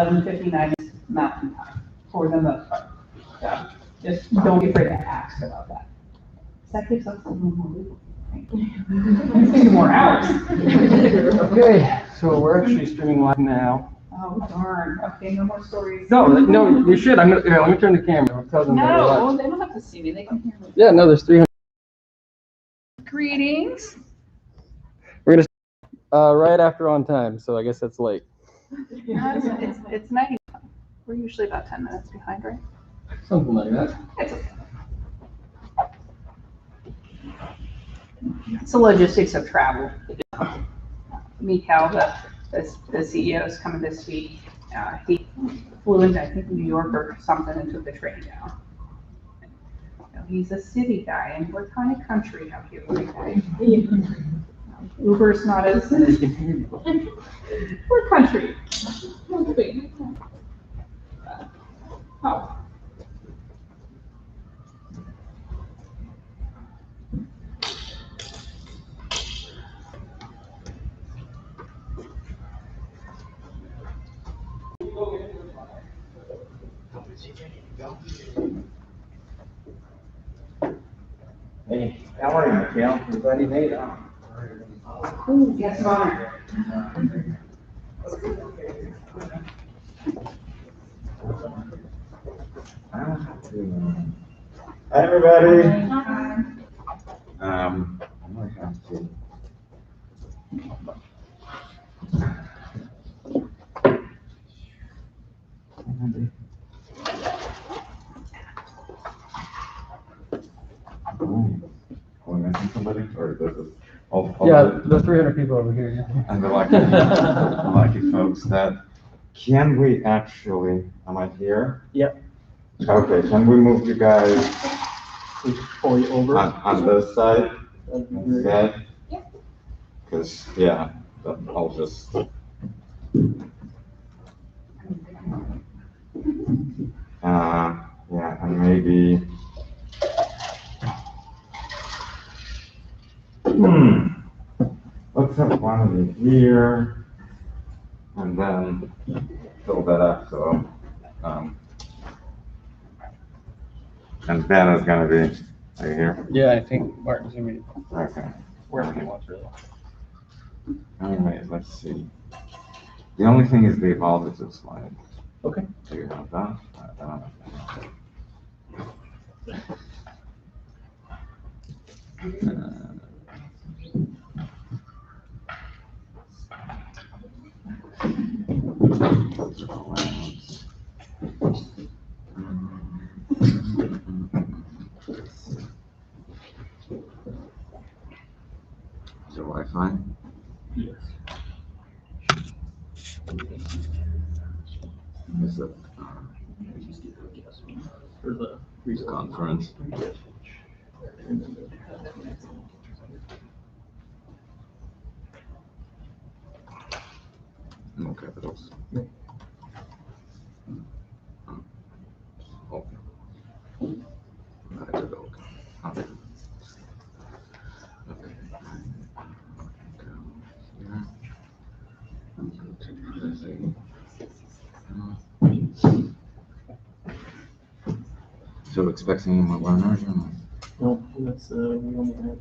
11:59 Mountain Time for the most part. So just don't be afraid to ask about that. That gives us a little more leeway. 2 more hours. Okay, so we're actually streaming live now. Oh, darn. Okay, no more stories. No, you should. I'm gonna, here, let me turn the camera. I'll tell them that we're No, live. well, they don't have to see me. They can hear me. Yeah, no, there's 300. Greetings. We're gonna right after on time, so I guess that's late. No, it's 90. We're usually about 10 minutes behind, right? Something like that. It's okay. It's the logistics of travel. Mikhail, the CEO, is coming this week. He flew into, I think, New York or something and took the train down. You know, he's a city guy, and we're kind of country out here, right? Uber's not as. We're country. Oh. Hey, how are you, Mikhail? We're glad you made it. Ooh, yes, of honor. Hi, everybody. I might have to. Are we missing somebody, or this is all? Yeah, the 300 people over here. And the lucky folks that, can we actually, am I here? Yep. Okay, can we move you guys Pull you over. on this side instead? Because, yeah, I'll just. Yeah, and maybe. Let's have one of you here, and then fill that up, so, and Ben is gonna be, are you here? Yeah, I think Martin's gonna be Okay. wherever he wants, really. All right, let's see. The only thing is the evaluative slide. Okay. Do you have that? I don't know. Is there Wi-Fi? Yes. Is it For the conference? No capitals. Okay. I did okay. Okay. Okay. So expecting any more learners or not? No, that's we only have.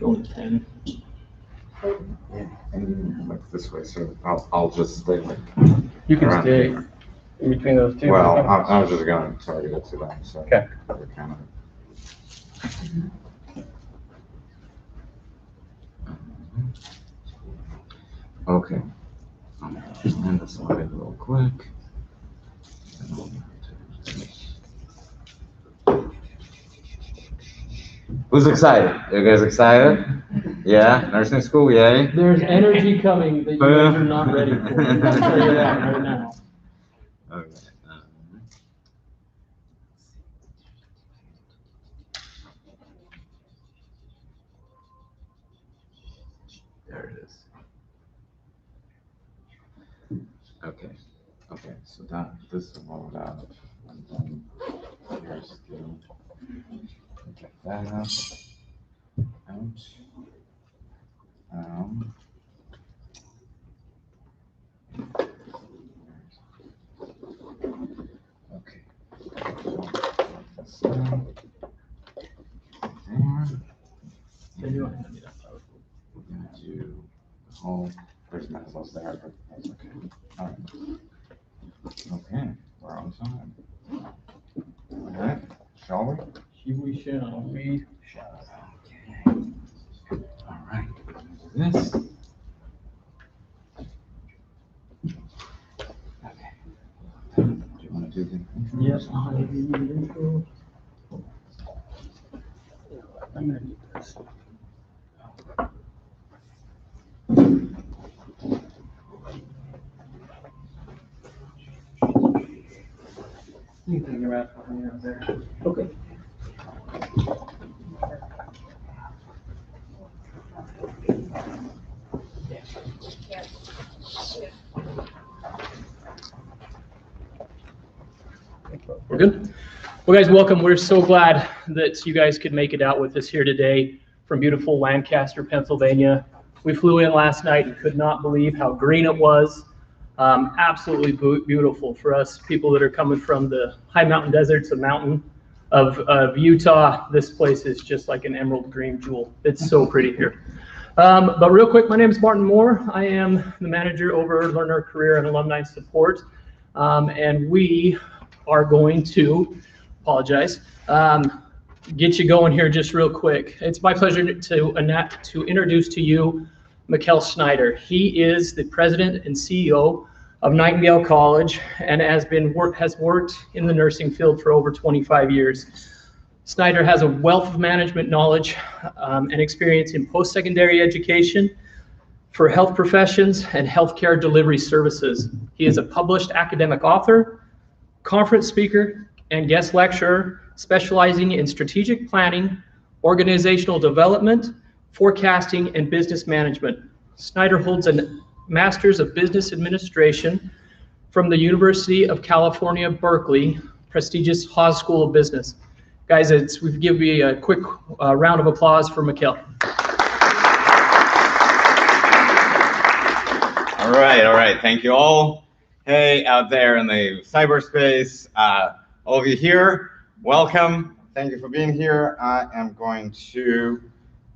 Only 10. Yeah, and like this way, so I'll just stay like. You can around stay here. in between those two. Well, I was just going to target it to them, so. Okay. We're kind of. Okay. Just end the slide real quick. Who's excited? You guys excited? Yeah, nursing school, yay. There's energy coming that you guys are not ready for. I'll tell you that right now. Okay. There it is. Okay. Okay. So this is rolled out, and then here's the get that up, out. Oh, there's Maslow's there, but that's okay. All right. Okay, we're on time. All right, shall we? Here we shall. We Okay. All right. This. Okay. Do you want to do the intro? Yes. I'm gonna need this. Anything around there? Okay. We're good? Well, guys, welcome. We're so glad that you guys could make it out with us here today from beautiful Lancaster, Pennsylvania. We flew in last night and could not believe how green it was. Absolutely beautiful for us people that are coming from the high mountain deserts of Utah. This place is just like an emerald green jewel. It's so pretty here. But real quick, my name is Martin Moore. I am the manager over Learner Career and Alumni Support. And we are going to, get you going here just real quick. It's my pleasure to introduce to you Mikhail Snyder. He is the president and CEO of Nightingale College and has worked in the nursing field for over 25 years. Snyder has a wealth of management knowledge and experience in post-secondary education for health professions and healthcare delivery services. He is a published academic author, conference speaker, and guest lecturer specializing in strategic planning, organizational development, forecasting, and business management. Snyder holds a Master's of Business Administration from the University of California, Berkeley, prestigious Haas School of Business. Guys, we give you a quick round of applause for Mikhail. All right. Thank you all. Hey, out there in the cyberspace, all of you here, welcome. Thank you for being here. I am going to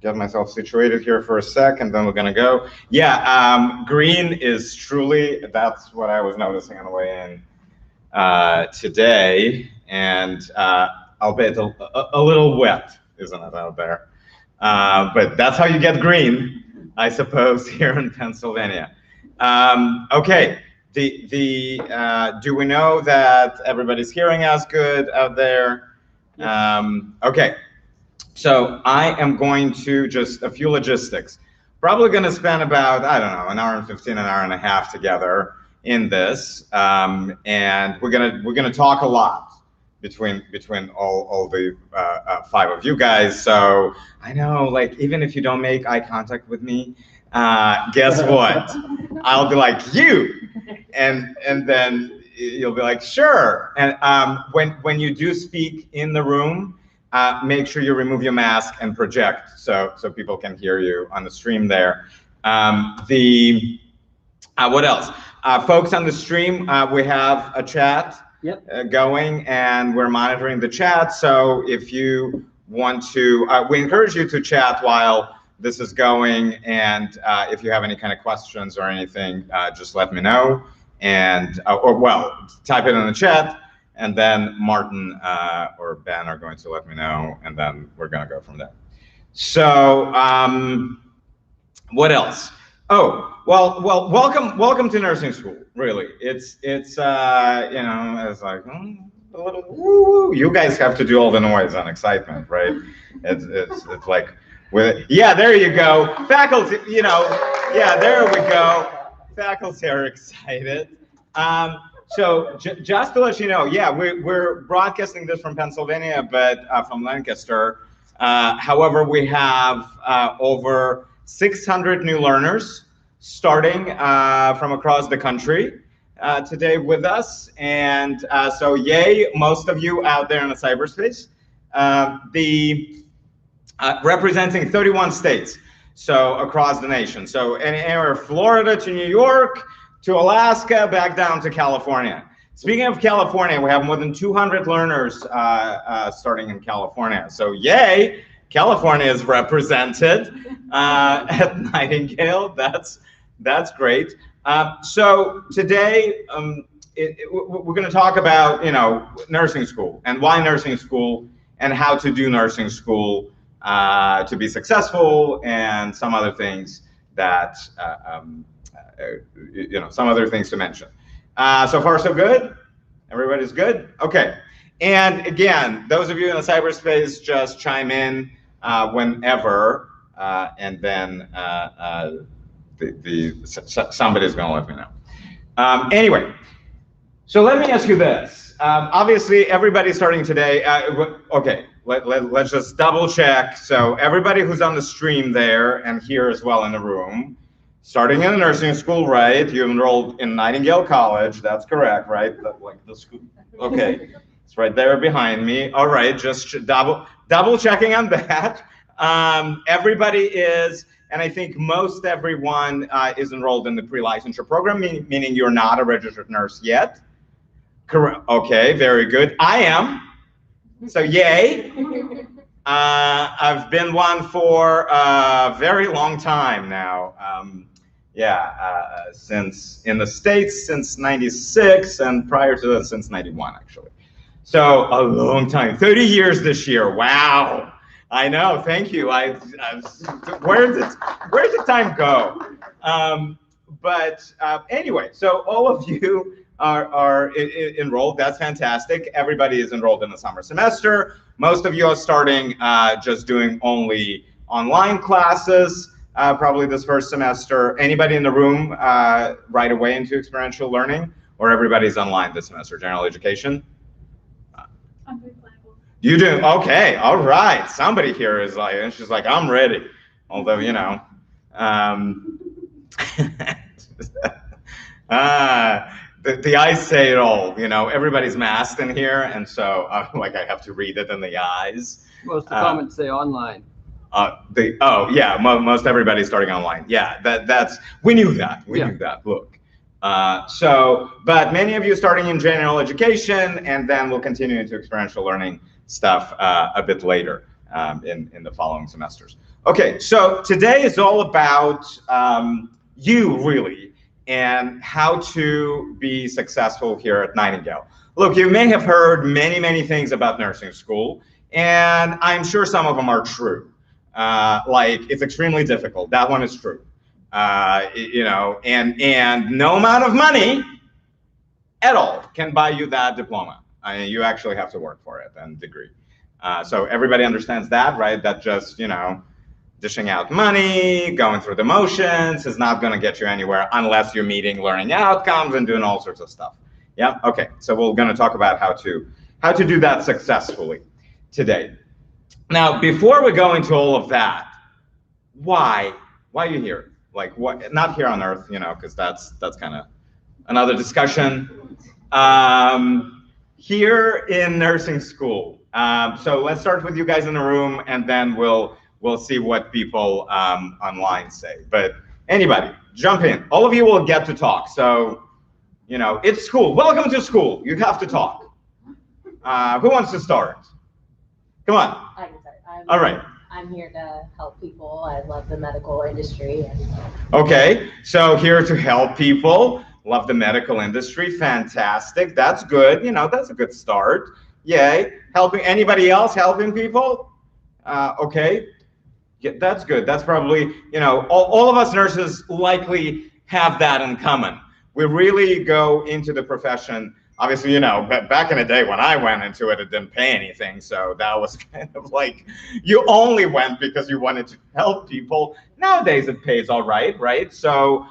get myself situated here for a sec, and then we're gonna go. Yeah, green is truly, that's what I was noticing on the way in today, and albeit a little wet, isn't it, out there? But that's how you get green, I suppose, here in Pennsylvania. Okay. Do we know that everybody's hearing us good out there? Okay, so I am going to just a few logistics. Probably going to spend about, I don't know, an hour and 15, an hour and a half together in this, and we're gonna talk a lot between all the 5 of you guys. So I know, like, even if you don't make eye contact with me, guess what? I'll be like, you. And then you'll be like, sure. And when you do speak in the room, make sure you remove your mask and project so people can hear you on the stream there. What else? Folks on the stream, we have a chat going, and we're monitoring the chat. So if you want to, we encourage you to chat while this is going, and if you have any kind of questions or anything, just let me know, and well, type it in the chat, and then Martin or Ben are going to let me know, and then we're gonna go from there. So what else? Oh, well, welcome to nursing school. Really, it's it's like a little woo. You guys have to do all the noise and excitement, right? It's like. Yeah, there you go. Faculty, yeah, there we go. Faculty are excited. So just to let you know, yeah, we're broadcasting this from Pennsylvania, but from Lancaster. However, we have over 600 new learners starting from across the country today with us. And so yay, most of you out there in the cyberspace. Representing 31 states, so across the nation. So anywhere Florida to New York to Alaska, back down to California. Speaking of California, we have more than 200 learners starting in California. So yay, California is represented at Nightingale. That's great. So today, we're going to talk about, nursing school and why nursing school and how to do nursing school to be successful, and some other things that, some other things to mention. So far, so good? Everybody's good? Okay. And again, those of you in the cyberspace, just chime in whenever, and then somebody's going to let me know. Anyway, so let me ask you this. Obviously, everybody's starting today. Okay, let's just double check. So everybody who's on the stream there and here as well in the room, starting in a nursing school, right? You enrolled in Nightingale College. That's correct, right? Like the school. Okay, it's right there behind me. All right, just double checking on that. Everybody is, and I think most everyone is enrolled in the pre-licensure program, meaning you're not a registered nurse yet. Correct. Okay, very good. I am. So yay. I've been one for a very long time now. Since in the States since '96, and prior to that since '91 actually. So a long time, 30 years this year. Wow. I know. Thank you. Where did time go? Anyway, so all of you are enrolled. That's fantastic. Everybody is enrolled in the summer semester. Most of you are starting just doing only online classes, probably this first semester. Anybody in the room right away into experiential learning, or everybody's online this semester, general education? You do? Okay, all right. Somebody here is like, and she's like, I'm ready. Although, the eyes say it all, everybody's masked in here. And so I have to read it in the eyes. Most of the comments say online. Most everybody's starting online. Yeah, we knew that. We knew that. Look. But many of you starting in general education, and then we'll continue into experiential learning stuff a bit later in the following semesters. Okay, so today is all about you really, and how to be successful here at Nightingale. Look, you may have heard many things about nursing school, and I'm sure some of them are true. Like it's extremely difficult. That one is true. And no amount of money at all can buy you that diploma. I mean, you actually have to work for it and degree. So everybody understands that, right? That just, dishing out money, going through the motions is not going to get you anywhere unless you're meeting learning outcomes and doing all sorts of stuff. Yeah. Okay. So we're going to talk about how to do that successfully today. Now, before we go into all of that, why are you here? Like, what? Not here on Earth, because that's kind of another discussion. Here in nursing school. So let's start with you guys in the room, and then we'll see what people online say. But anybody, jump in. All of you will get to talk. So, it's school. Welcome to school. You have to talk. Who wants to start? Come on. I can start. All right. I'm here to help people. I love the medical industry. Okay, so here to help people. Love the medical industry. Fantastic. That's good. That's a good start. Yay. Helping anybody else? Helping people? Okay. Yeah, that's good. That's probably, all of us nurses likely have that in common. We really go into the profession. Obviously, back in the day when I went into it, it didn't pay anything. So that was kind of like, you only went because you wanted to help people. Nowadays, it pays all right, right? So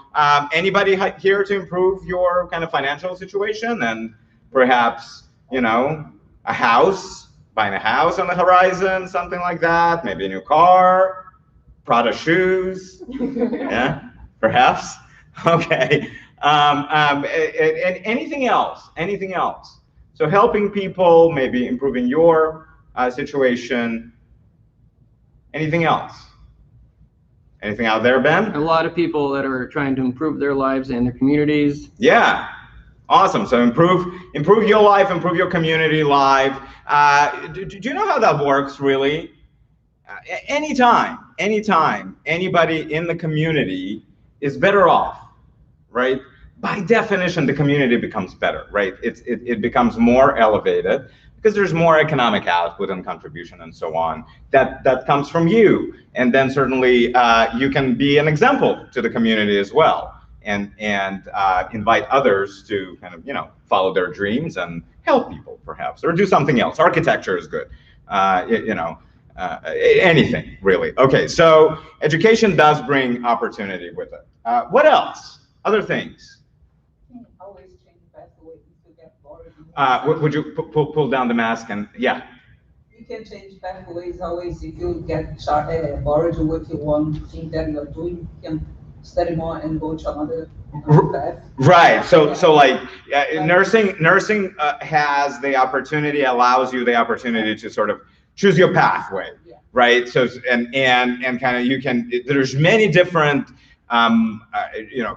anybody here to improve your kind of financial situation, and perhaps, a house, buying a house on the horizon, something like that, maybe a new car, Prada shoes, yeah, perhaps, okay. And anything else? So helping people, maybe improving your situation. Anything else? Anything out there, Ben? A lot of people that are trying to improve their lives and their communities. Yeah, awesome. So improve your life, improve your community life. Do you know how that works, really? Anytime anybody in the community is better off, right? By definition, the community becomes better, right? It becomes more elevated because there's more economic output and contribution and so on that comes from you. And then certainly you can be an example to the community as well, and invite others to kind of, follow their dreams and help people perhaps, or do something else. Architecture is good, anything really. Okay, so education does bring opportunity with it. What else? Other things? Always change pathways if you get bored. Would you pull down the mask and, yeah. You can change pathways always if you get bored with one thing that you're doing. You can study more and go to another path. Right. So like nursing has the opportunity, allows you the opportunity to sort of choose your pathway, right? So and kind of you can. There's many different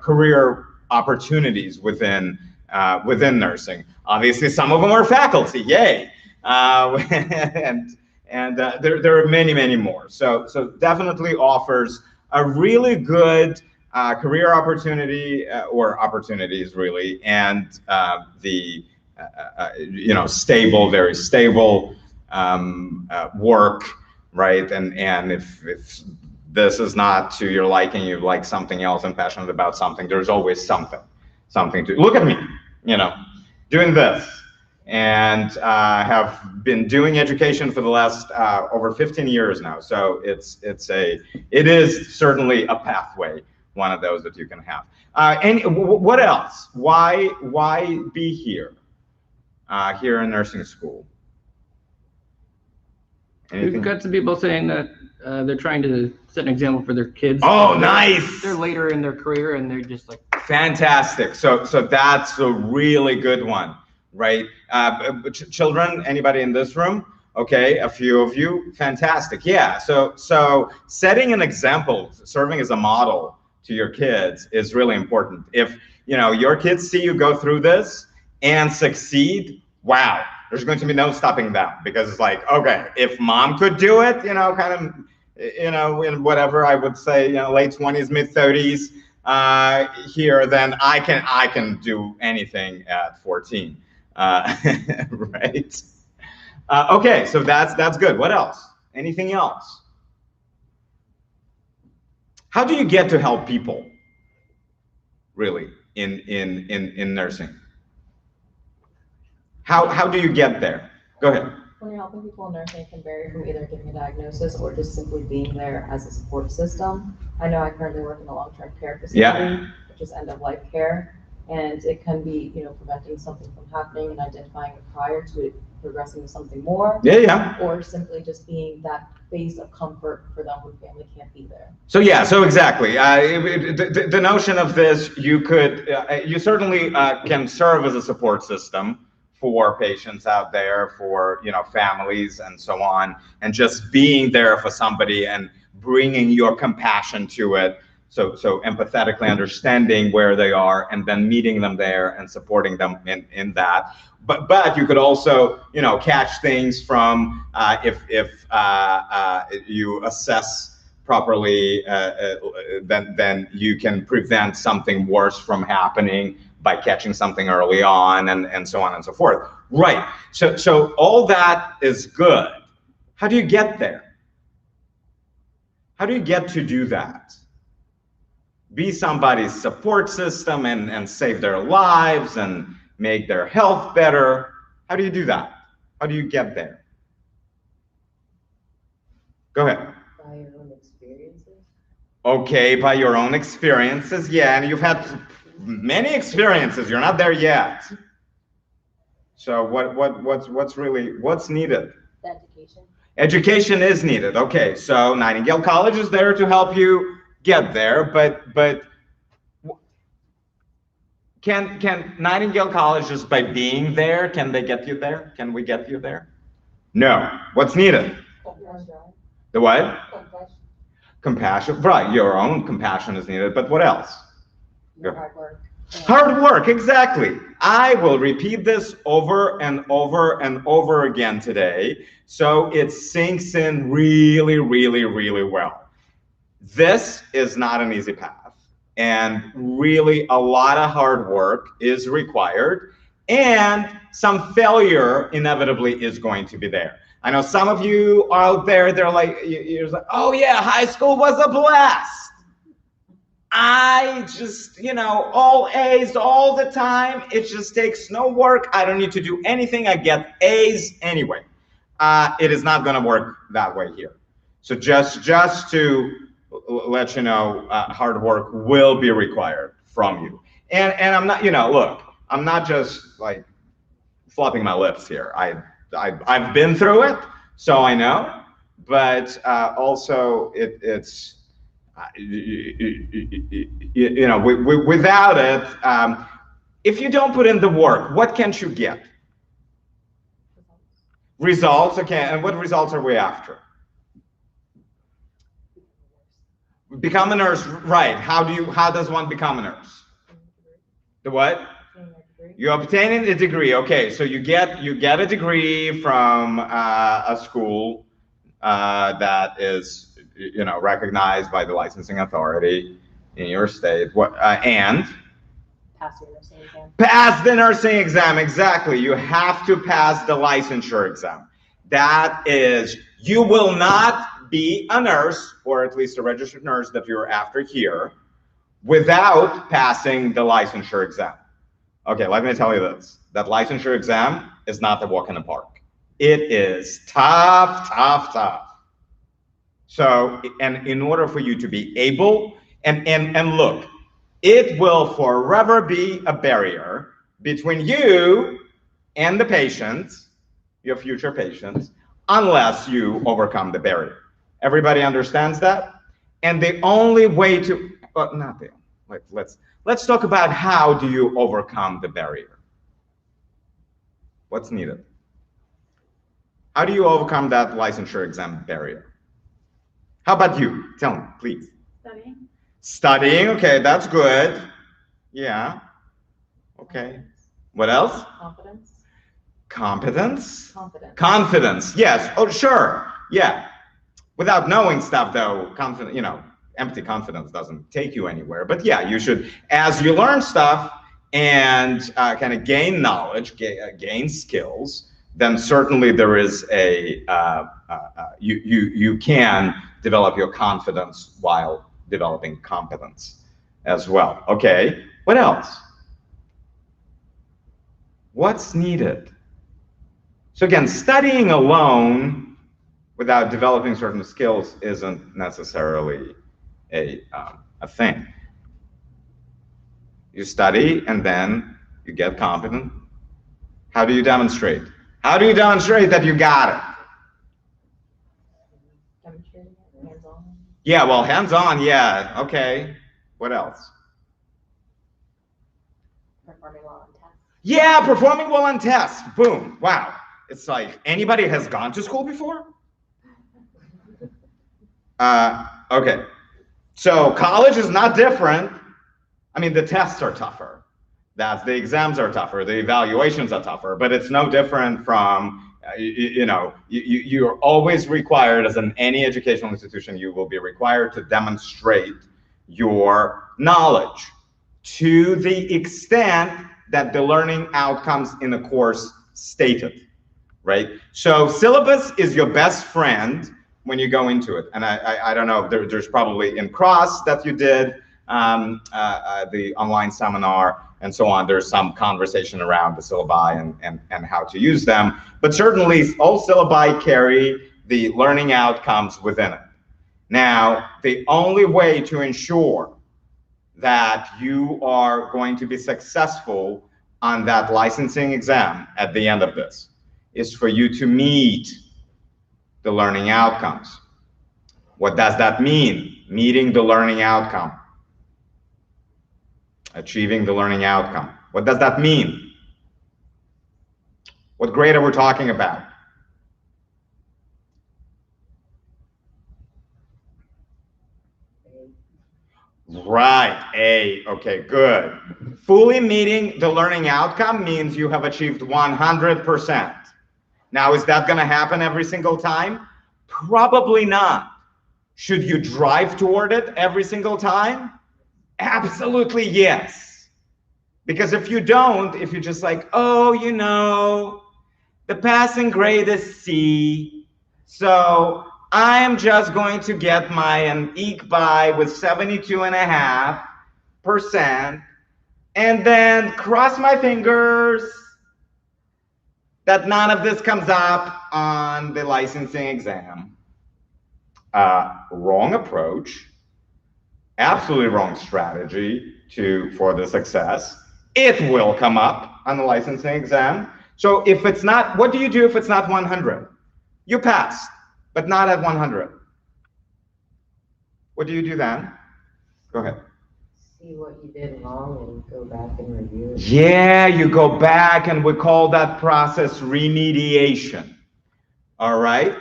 career opportunities within nursing. Obviously, some of them are faculty, yay, and there are many more. So definitely offers a really good career opportunity, or opportunities really, and the very stable work, right? And if this is not to your liking, you like something else and passionate about something, there's always something to look at me, doing this, and have been doing education for the last over 15 years now. So it is certainly a pathway, one of those that you can have. And what else? Why be here in nursing school? Anything? We've got some people saying that they're trying to set an example for their kids. Oh, nice! They're later in their career and they're just like... Fantastic. So that's a really good one, right? Children, anybody in this room? Okay, a few of you, fantastic. Yeah, so setting an example, serving as a model to your kids is really important. If your kids see you go through this and succeed, wow, there's going to be no stopping them, because it's like, okay, if mom could do it, in whatever I would say, late 20s, mid 30s here, then I can do anything at 14, right? Okay, so that's good. What else? Anything else? How do you get to help people, really, in nursing? How do you get there? Go ahead. When you're helping people in nursing, it can vary from either giving a diagnosis or just simply being there as a support system. I know I currently work in a long-term care facility, which is end-of-life care, and it can be, preventing something from happening and identifying it prior to it progressing to something more. Yeah. Or simply just being that base of comfort for them when family can't be there. So exactly. The notion of this, you certainly can serve as a support system for patients out there, for families and so on, and just being there for somebody and bringing your compassion to it. So empathetically understanding where they are and then meeting them there and supporting them in that. But you could also catch things from if you assess properly, then you can prevent something worse from happening by catching something early on, and so on and so forth. Right. So all that is good. How do you get there? How do you get to do that? Be somebody's support system and save their lives and make their health better. How do you do that? How do you get there? Go ahead. By your own experiences. Okay, by your own experiences, yeah, and you've had many experiences. You're not there yet. So what's needed? Education. Education is needed. Okay, so Nightingale College is there to help you get there, but can Nightingale College, just by being there, can they get you there? Can we get you there? No. What's needed? The what? Compassion. Right, your own compassion is needed, but what else? Your hard work. Hard work, exactly. I will repeat this over and over and over again today, so it sinks in really, really, really well. This is not an easy path. And really a lot of hard work is required, and some failure inevitably is going to be there. I know some of you out there, they're like, you're like, oh yeah, high school was a blast. I just, all A's all the time. It just takes no work. I don't need to do anything. I get A's anyway. It is not going to work that way here. So just to let you know, hard work will be required from you. And I'm not, look, I'm not just like flopping my lips here. I've been through it, so I know. But also, it's without it, if you don't put in the work, what can't you get? Results. Okay, and what results are we after? Become a nurse, right? How does one become a nurse? The what? You're obtaining a degree. Okay, so you get a degree from a school that is recognized by the licensing authority in your state. And Pass your nursing exam. Pass the nursing exam. Exactly. You have to pass the licensure exam. That is, you will not be a nurse, or at least a registered nurse that you're after here, without passing the licensure exam. Okay, let me tell you this. That licensure exam is not a walk in the park. It is tough, tough, tough. So, and in order for you to be able, and look, it will forever be a barrier between you and the patients, your future patients, unless you overcome the barrier. Everybody understands that? And the only way to, well, not the, let's talk about how do you overcome the barrier. What's needed? How do you overcome that licensure exam barrier? How about you? Tell me, please. Studying. Studying, okay, that's good. Yeah, okay. What else? Confidence. Competence? Confidence. Confidence, yes, oh, sure, yeah. Without knowing stuff though, empty confidence doesn't take you anywhere. But yeah, you should, as you learn stuff and kind of gain knowledge, gain skills, then certainly there is you can develop your confidence while developing competence as well. Okay, what else? What's needed? So again, studying alone without developing certain skills isn't necessarily a thing. You study and then you get competent. How do you demonstrate? How do you demonstrate that you got it? Demonstrating it, hands-on. Yeah, well, hands-on, yeah, okay. What else? Performing well on tests. Yeah, performing well on tests. Boom, wow. It's like, anybody has gone to school before? Okay, so college is not different. I mean, the tests are tougher. The exams are tougher, the evaluations are tougher, but it's no different from, you're always required, as in any educational institution, you will be required to demonstrate your knowledge to the extent that the learning outcomes in the course stated, right? So syllabus is your best friend when you go into it. And I don't know, there's probably in CROSS that you did, the online seminar, and so on. There's some conversation around the syllabi and how to use them. But certainly all syllabi carry the learning outcomes within it. Now, the only way to ensure that you are going to be successful on that licensing exam at the end of this is for you to meet the learning outcomes. What does that mean? Meeting the learning outcome. Achieving the learning outcome. What does that mean? What grade are we talking about? Right, A, okay, good. Fully meeting the learning outcome means you have achieved 100%. Now, is that gonna happen every single time? Probably not. Should you drive toward it every single time? Absolutely yes. Because if you don't, if you're just like, oh, you know, the passing grade is C, so I'm just going to get an eke by with 72.5%, and then cross my fingers that none of this comes up on the licensing exam. Wrong approach, absolutely wrong strategy for the success. It will come up on the licensing exam. So if it's not, what do you do if it's not 100? You pass, but not at 100. What do you do then? Go ahead. See what you did wrong and go back and review it. Yeah, you go back, and we call that process remediation. All right?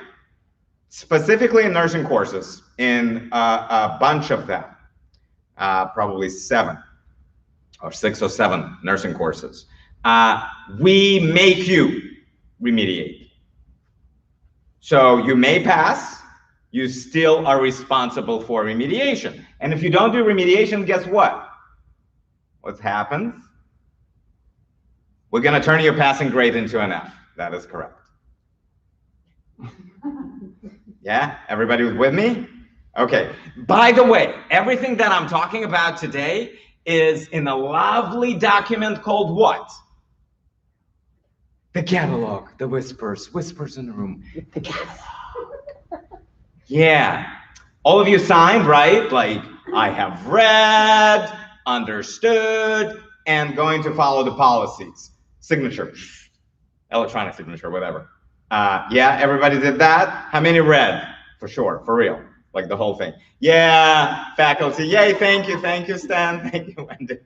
Specifically in nursing courses, in a bunch of them, probably 7 or 6 or 7 nursing courses, we make you remediate. So you may pass, you still are responsible for remediation. And if you don't do remediation, guess what? What happens? We're going to turn your passing grade into an F. That is correct. Yeah, everybody was with me? Okay. By the way, everything that I'm talking about today is in a lovely document called what? The catalog, the whispers in the room, the catalog. Yeah, all of you signed, right? Like, I have read, understood, and going to follow the policies. Signature, electronic signature, whatever. Yeah, everybody did that? How many read? For sure, for real, like the whole thing. Yeah, faculty, yay, thank you, Stan, thank you, Wendy.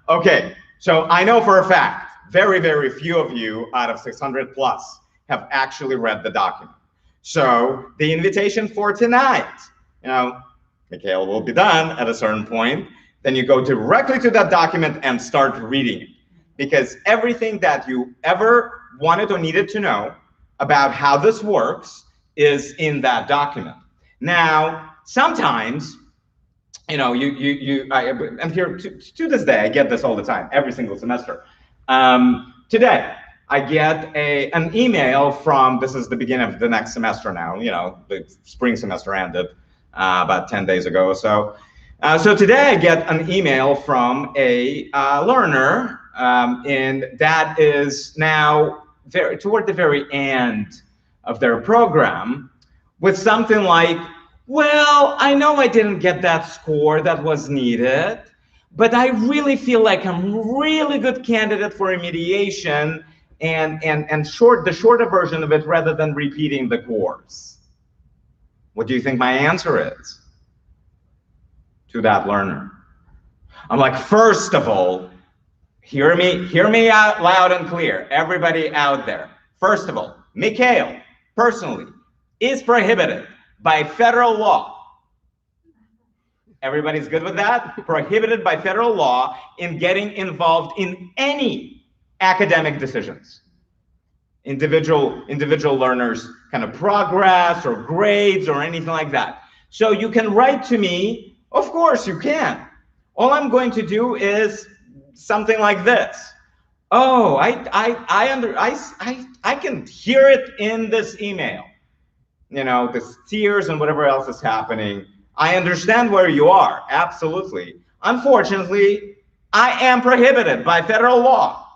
Okay, so I know for a fact, very, very few of you out of 600 plus have actually read the document. So the invitation for tonight, you know, Mikhail will be done at a certain point, then you go directly to that document and start reading it. Because everything that you ever wanted or needed to know about how this works is in that document. Now, sometimes, you know, I'm here to this day, I get this all the time, every single semester. Today, I get an email from, this is the beginning of the next semester now, you know, the spring semester ended about 10 days ago or so. So today I get an email from a learner, and that is now toward the very end of their program, with something like, well, I know I didn't get that score that was needed, but I really feel like I'm a really good candidate for remediation, and the shorter version of it rather than repeating the course. What do you think my answer is to that learner? I'm like, first of all, hear me out loud and clear, everybody out there. First of all, Mikhail, personally, is prohibited by federal law. Everybody's good with that? Prohibited by federal law in getting involved in any academic decisions. Individual learners' kind of progress or grades or anything like that. So you can write to me, of course you can. All I'm going to do is something like this. Oh, I can hear it in this email. You know, the tears and whatever else is happening. I understand where you are, absolutely. Unfortunately, I am prohibited by federal law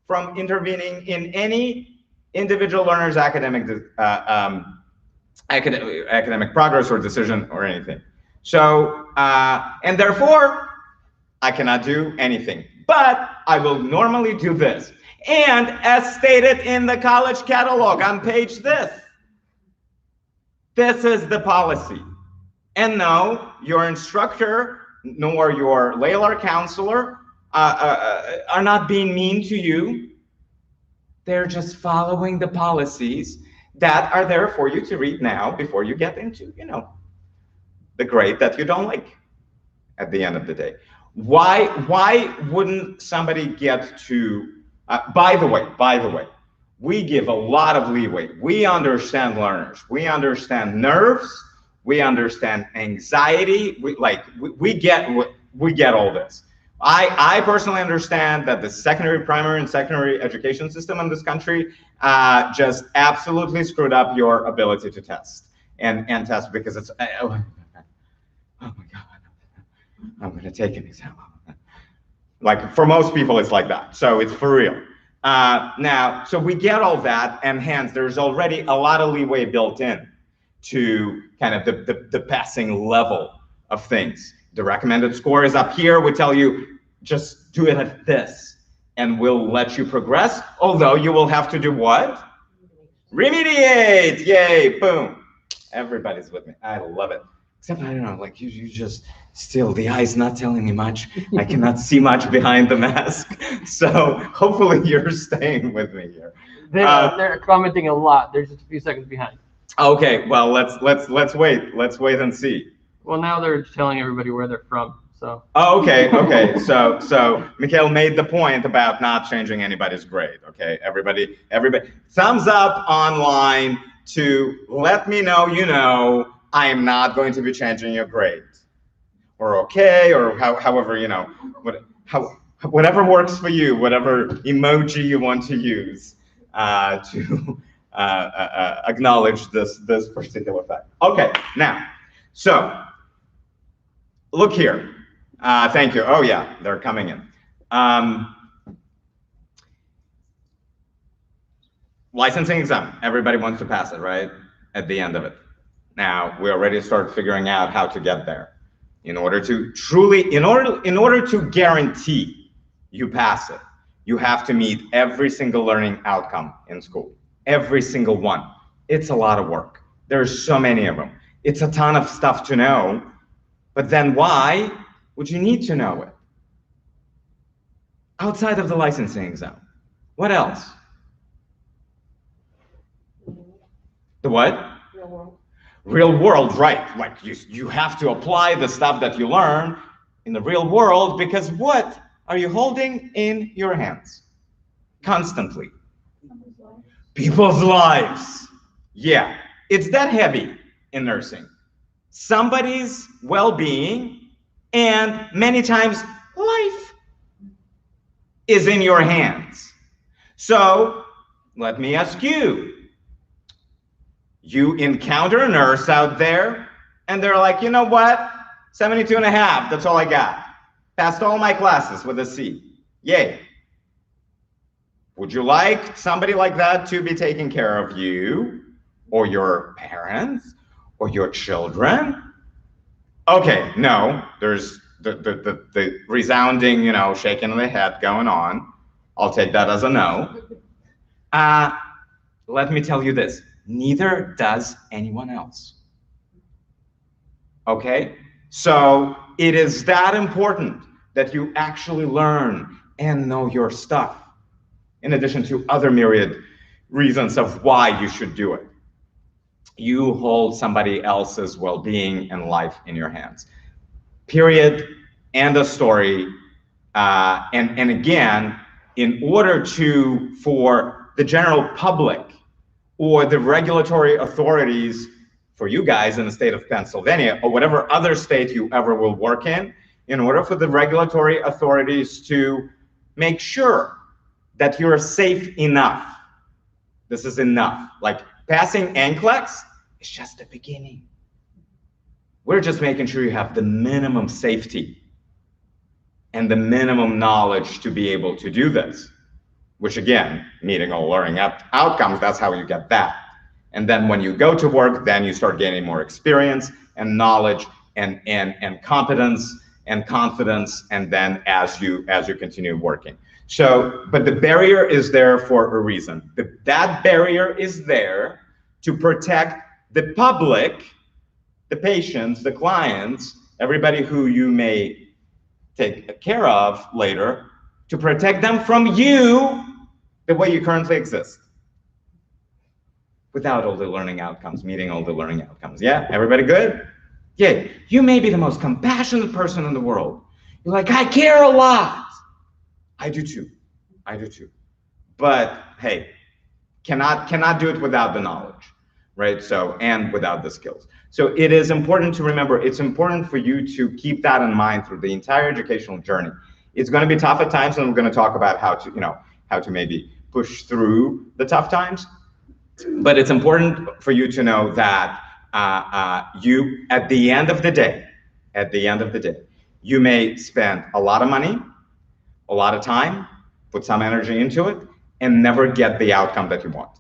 from intervening in any individual learner's academic progress or decision or anything. So, and therefore, I cannot do anything. But I will normally do this. And as stated in the college catalog on page this is the policy. And no, your instructor nor your Laylar counselor are not being mean to you. They're just following the policies that are there for you to read now before you get into, you know, the grade that you don't like at the end of the day. Why wouldn't somebody get to, by the way, we give a lot of leeway. We understand learners. We understand nerves. We understand anxiety. We get we get all this. I personally understand that the secondary, primary, and secondary education system in this country just absolutely screwed up your ability to test and test, because it's, oh my God, I'm gonna take an exam. Like, for most people, it's like that. So it's for real. Now, so we get all that, and hence there's already a lot of leeway built in to kind of the passing level of things. The recommended score is up here. We tell you, just do it at this, and we'll let you progress. Although you will have to do what? Remediate. Yay, boom. Everybody's with me. I love it. Except, I don't know, like you just still, the eye's not telling me much. I cannot see much behind the mask. So hopefully you're staying with me here. They're commenting a lot. They're just a few seconds behind. Okay, well, let's wait. Let's wait and see. Well, now they're telling everybody where they're from. So. Oh, okay. So Mikhail made the point about not changing anybody's grade. Okay, everybody, thumbs up online to let me know you know I am not going to be changing your grade, or okay, or however, you know, whatever works for you, whatever emoji you want to use to acknowledge this particular fact. Okay, now, so look here. Thank you. Oh yeah, they're coming in. Licensing exam. Everybody wants to pass it, right? At the end of it. Now we already start figuring out how to get there. In order to truly, in order to guarantee you pass it, you have to meet every single learning outcome in school. Every single one. It's a lot of work. There's so many of them. It's a ton of stuff to know. But then why would you need to know it? Outside of the licensing exam. What else? The what? Real world. Real world, right. Like you have to apply the stuff that you learn in the real world, because what are you holding in your hands? Constantly. People's lives. Yeah, it's that heavy in nursing. Somebody's well-being, and many times life is in your hands. So let me ask you, you encounter a nurse out there and they're like, you know what? 72.5, that's all I got. Passed all my classes with a C. Yay. Would you like somebody like that to be taking care of you, or your parents, or your children? Okay, no, there's the resounding, you know, shaking of the head going on. I'll take that as a no. Let me tell you this, neither does anyone else. Okay, so it is that important that you actually learn and know your stuff, in addition to other myriad reasons of why you should do it. You hold somebody else's well-being and life in your hands. Period. End of story. And again, in order for the general public or the regulatory authorities for you guys in the state of Pennsylvania, or whatever other state you ever will work in order for the regulatory authorities to make sure that you're safe enough. This is enough. Like, passing NCLEX is just the beginning. We're just making sure you have the minimum safety and the minimum knowledge to be able to do this, which again, meeting all learning outcomes, that's how you get that. And then when you go to work, then you start gaining more experience and knowledge and competence and confidence, and then as you continue working. So, but the barrier is there for a reason. That barrier is there to protect the public, the patients, the clients, everybody who you may take care of later, to protect them from you the way you currently exist, without all the learning outcomes, meeting all the learning outcomes. Yeah, everybody good? Yeah, you may be the most compassionate person in the world. You're like, I care a lot. I do too. I do too. But hey, cannot do it without the knowledge. right? So, and without the skills. So it is important to remember, it's important for you to keep that in mind through the entire educational journey. It's going to be tough at times, and we're going to talk about how to, how to maybe push through the tough times. But it's important for you to know that you, at the end of the day, you may spend a lot of money, a lot of time, put some energy into it, and never get the outcome that you want,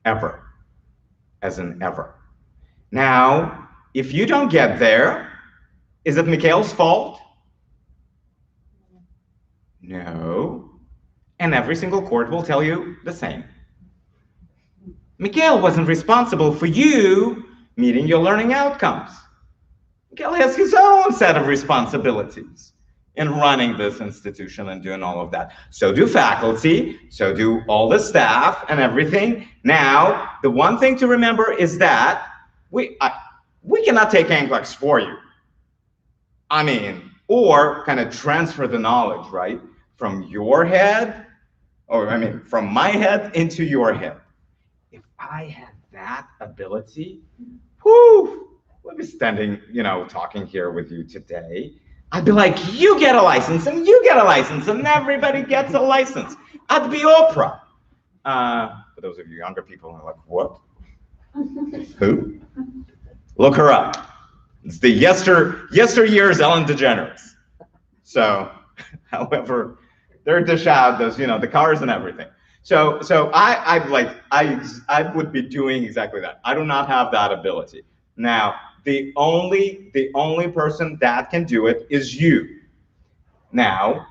ever, as in ever. Now, if you don't get there, is it Mikhail's fault? No. And every single court will tell you the same. Mikhail wasn't responsible for you meeting your learning outcomes. Mikhail has his own set of responsibilities in running this institution and doing all of that. So do faculty, so do all the staff and everything. Now, the one thing to remember is that we cannot take NCLEX for you. I mean, or kind of transfer the knowledge, right? From your head, or I mean, from my head into your head. If I had that ability, whoo, we'd be standing, talking here with you today. I'd be like, you get a license, and you get a license, and everybody gets a license. I'd be Oprah. For those of you younger people who are like, what? Who? Look her up. It's the yesteryear's Ellen DeGeneres. So, however, they're dish out those, the cars and everything. So I would be doing exactly that. I do not have that ability. Now, the only person that can do it is you. Now,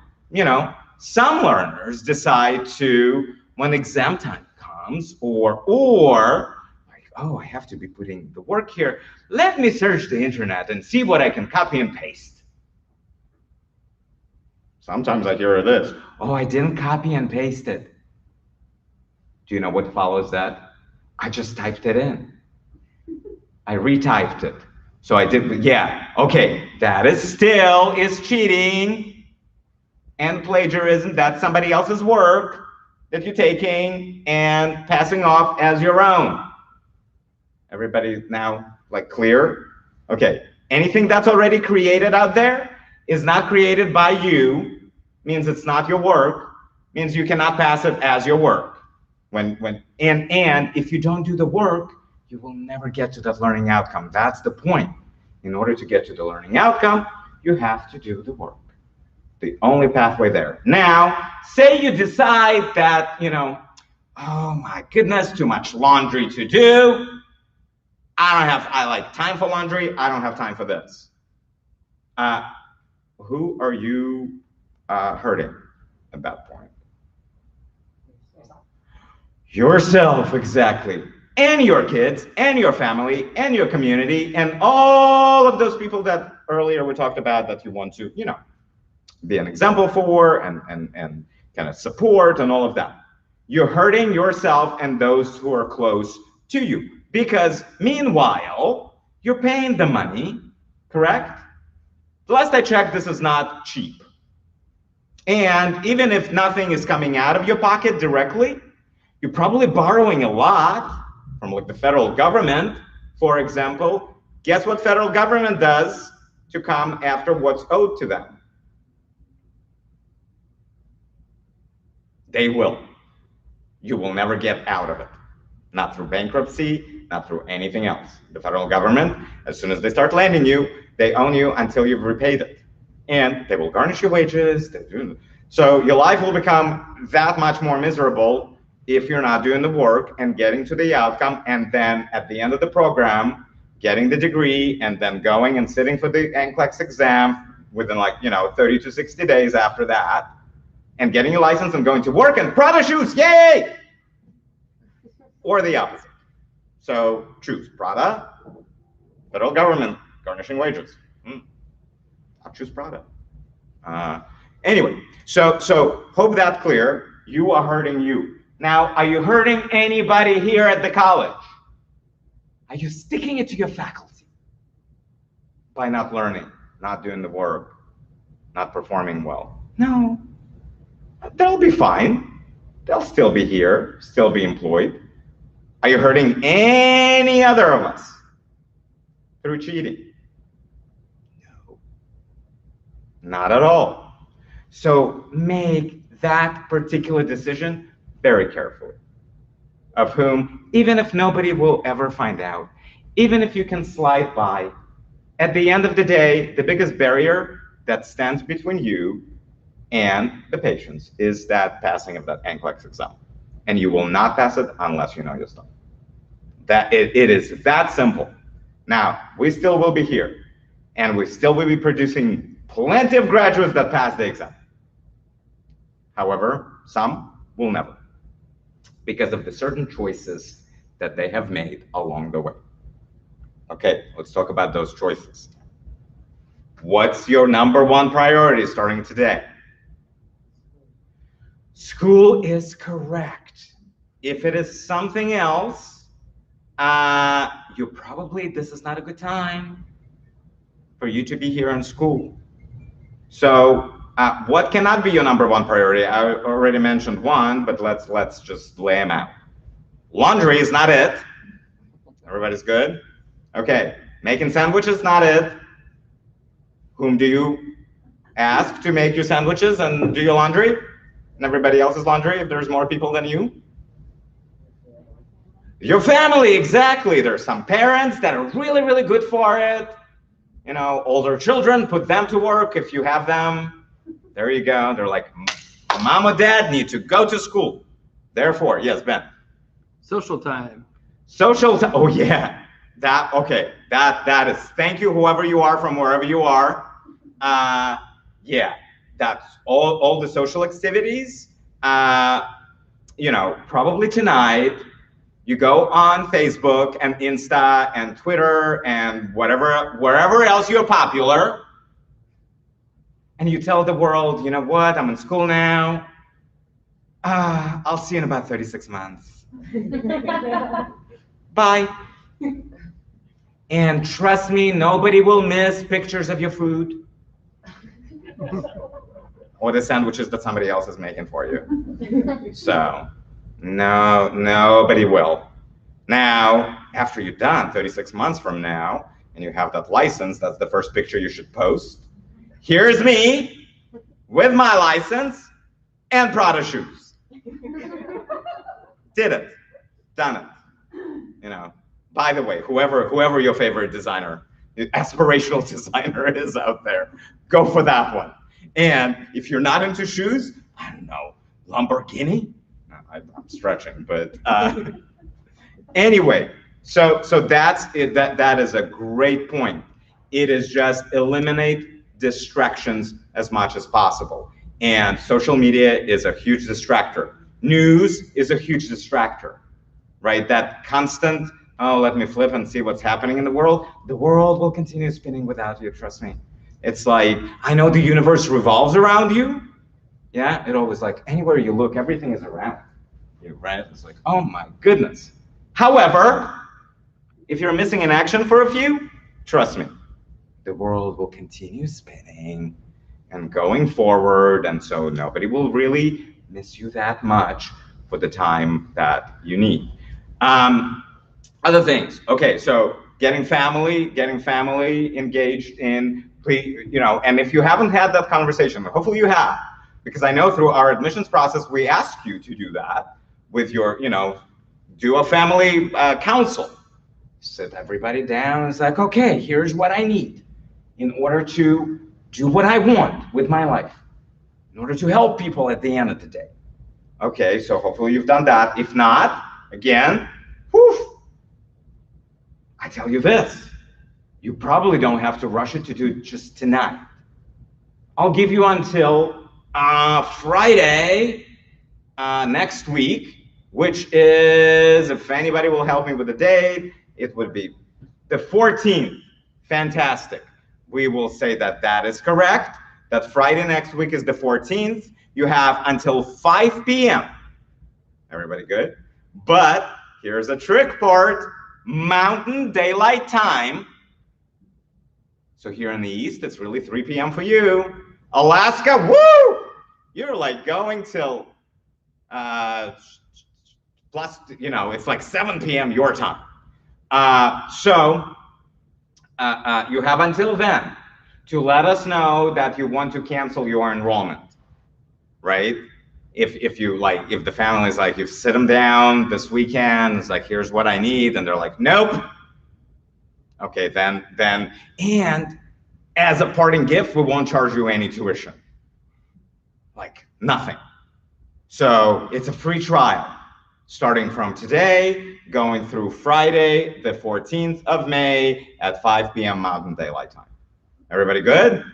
some learners decide to, when exam time comes, or like, oh, I have to be putting the work here. Let me search the internet and see what I can copy and paste. Sometimes I hear this, oh, I didn't copy and paste it. Do you know what follows that? I just typed it in. I retyped it. So I did, yeah, okay, that is cheating and plagiarism. That's somebody else's work that you're taking and passing off as your own. Everybody now, like, clear? Okay, anything that's already created out there is not created by you, means it's not your work, means you cannot pass it as your work. And if you don't do the work, you will never get to that learning outcome. That's the point. In order to get to the learning outcome, you have to do the work. The only pathway there. Now, say you decide that, oh my goodness, too much laundry to do. I like time for laundry. I don't have time for this. Who are you hurting at that point? Yourself, exactly. And your kids, and your family, and your community, and all of those people that earlier we talked about that you want to, be an example for and kind of support and all of that. You're hurting yourself and those who are close to you, because meanwhile, you're paying the money, correct? The last I checked, this is not cheap. And even if nothing is coming out of your pocket directly, you're probably borrowing a lot from like the federal government, for example. Guess what federal government does to come after what's owed to them? They will. You will never get out of it. Not through bankruptcy, not through anything else. The federal government, as soon as they start lending you, they own you until you've repaid it. And they will garnish your wages. So your life will become that much more miserable if you're not doing the work and getting to the outcome, and then at the end of the program, getting the degree, and then going and sitting for the NCLEX exam within 30 to 60 days after that, and getting your license and going to work and Prada shoes, yay! Or the opposite. So choose Prada, federal government, garnishing wages. I'll choose Prada. Anyway, so hope that's clear. You are hurting you. Now, are you hurting anybody here at the college? Are you sticking it to your faculty by not learning, not doing the work, not performing well? No, they'll be fine. They'll still be here, still be employed. Are you hurting any other of us through cheating? No, not at all. So make that particular decision very carefully. Of whom, even if nobody will ever find out, even if you can slide by, at the end of the day, the biggest barrier that stands between you and the patients is that passing of that NCLEX exam. And you will not pass it unless you know your stuff. That it is that simple. Now, we still will be here, and we still will be producing plenty of graduates that pass the exam. However, some will never, because of the certain choices that they have made along the way. Okay, let's talk about those choices. What's your #1 priority starting today? School is correct. If it is something else, this is not a good time for you to be here in school. So what cannot be your #1 priority? I already mentioned one, but let's just lay them out. Laundry is not it. Everybody's good? Okay, making sandwiches, not it. Whom do you ask to make your sandwiches and do your laundry? And everybody else's laundry, if there's more people than you? Your family, exactly. There's some parents that are really, really good for it. You know, older children, put them to work if you have them. There you go. They're like, mom or dad need to go to school. Therefore, yes, Ben. Social time. Social time. Oh yeah. That is, thank you, whoever you are from wherever you are. Yeah, that's all the social activities. You know, probably tonight, you go on Facebook and Insta and Twitter and wherever else you're popular, and you tell the world, you know what, I'm in school now. I'll see you in about 36 months. Bye. And trust me, nobody will miss pictures of your food or the sandwiches that somebody else is making for you. So, no, nobody will. Now, after you're done, 36 months from now, and you have that license, that's the first picture you should post. Here's me with my license and Prada shoes. Did it, done it, you know. By the way, whoever your favorite designer, aspirational designer is out there, go for that one. And if you're not into shoes, I don't know, Lamborghini? No, I'm stretching, but anyway, so that's it. That is a great point. It is just eliminate distractions as much as possible. And social media is a huge distractor. News is a huge distractor, right? That constant, oh, let me flip and see what's happening in the world. The world will continue spinning without you, trust me. It's like, I know the universe revolves around you. Yeah, it always like, anywhere you look, everything is around you, right? It's like, oh my goodness. However, if you're missing in action for a few, trust me, the world will continue spinning and going forward, and so nobody will really miss you that much for the time that you need. Other things, okay, so getting family engaged in, you know, and if you haven't had that conversation, hopefully you have, because I know through our admissions process, we ask you to do that with your, you know, do a family council. Sit everybody down, it's like, okay, here's what I need in order to do what I want with my life, in order to help people at the end of the day. Okay, so hopefully you've done that. If not, again, whew, I tell you this, you probably don't have to rush it to do just tonight. I'll give you until Friday next week, which is, if anybody will help me with the date, it would be the 14th. Fantastic. We will say that that is correct, that Friday next week is the 14th. You have until 5 p.m. Everybody good? But here's a trick part. Mountain Daylight Time. So here in the East, it's really 3 p.m. for you. Alaska, woo! You're like going till plus, you know, it's like 7 p.m. your time. You have until then to let us know that you want to cancel your enrollment, right? If you like, if the family's like, you sit them down this weekend, it's like, here's what I need, and they're like, nope. Okay, then, and as a parting gift, we won't charge you any tuition. Like, nothing. So it's a free trial, starting from today, going through Friday, the 14th of May at 5 p.m. Mountain Daylight Time. Everybody good?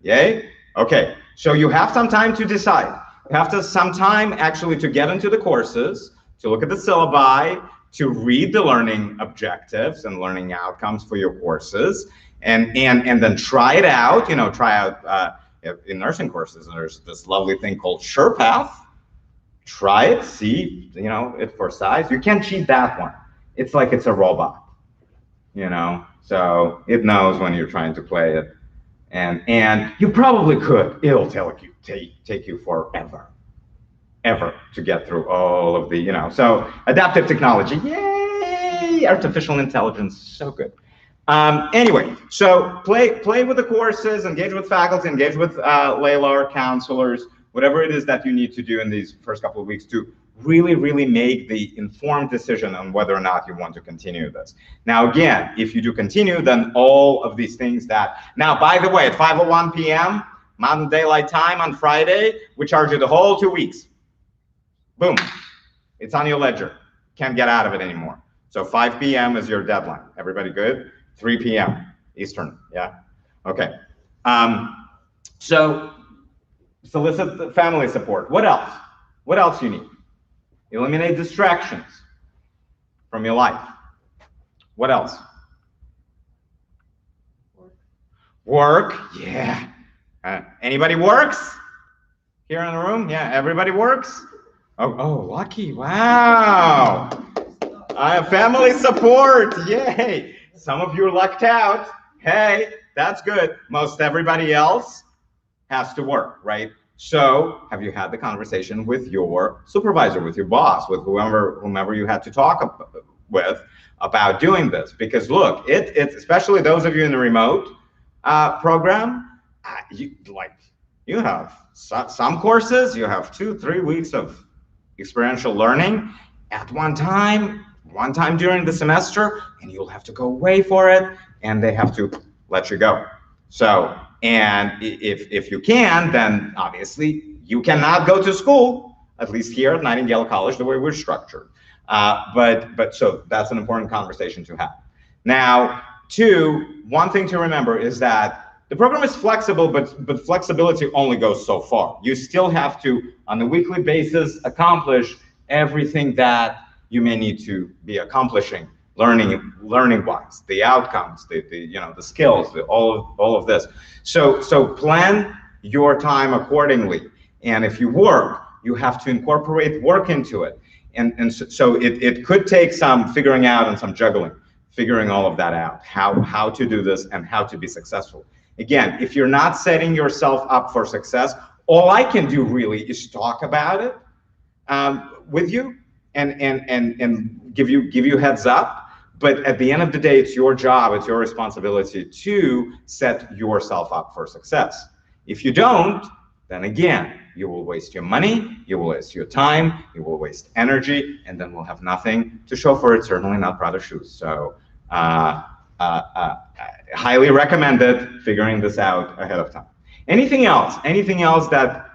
Yay? Okay, so you have some time to decide. You have some time actually to get into the courses, to look at the syllabi, to read the learning objectives and learning outcomes for your courses, and then try it out. You know, try out in nursing courses. There's this lovely thing called SurePath. Try it, see, you know, it for size. You can't cheat that one. It's like it's a robot, you know, so it knows when you're trying to play it. And you probably could. It'll take you forever to get through all of the, you know, so adaptive technology, yay, artificial intelligence, so good. Anyway, so play with the courses, engage with faculty, engage with Layla or counselors, whatever it is that you need to do in these first couple of weeks to really make the informed decision on whether or not you want to continue this. Now, again, if you do continue, then all of these things that, now, by the way, at 5:01 p.m., Mountain Daylight Time on Friday, we charge you the whole 2 weeks. Boom, it's on your ledger. Can't get out of it anymore. So 5 p.m. is your deadline. Everybody good? 3 p.m. Eastern, yeah? Okay. So solicit the family support. What else? What else you need? Eliminate distractions from your life. What else? Work, yeah. Anybody works here in the room? Yeah, everybody works? Oh, lucky, wow. I have family support, yay. Some of you lucked out. Hey, that's good. Most everybody else has to work, right? So have you had the conversation with your supervisor, with your boss, with whomever you had to talk with about doing this? Because look, it's especially those of you in the remote program, you have some courses, you have 2-3 weeks of experiential learning at one time during the semester, and you'll have to go away for it, and they have to let you go. So, and if you can, then obviously you cannot go to school, at least here at Nightingale College, the way we're structured. But so that's an important conversation to have. Now, one thing to remember is that the program is flexible, but flexibility only goes so far. You still have to, on a weekly basis, accomplish everything that you may need to be accomplishing, learning-wise, the outcomes, the skills, all of this. So plan your time accordingly. And if you work, you have to incorporate work into it. And so it could take some figuring out and some juggling, figuring all of that out, how to do this and how to be successful. Again, if you're not setting yourself up for success, all I can do really is talk about it with you and give you heads up. But at the end of the day, it's your job, it's your responsibility to set yourself up for success. If you don't, then again, you will waste your money, you will waste your time, you will waste energy, and then we'll have nothing to show for it, certainly not Prada shoes. So highly recommended figuring this out ahead of time. Anything else? Anything else that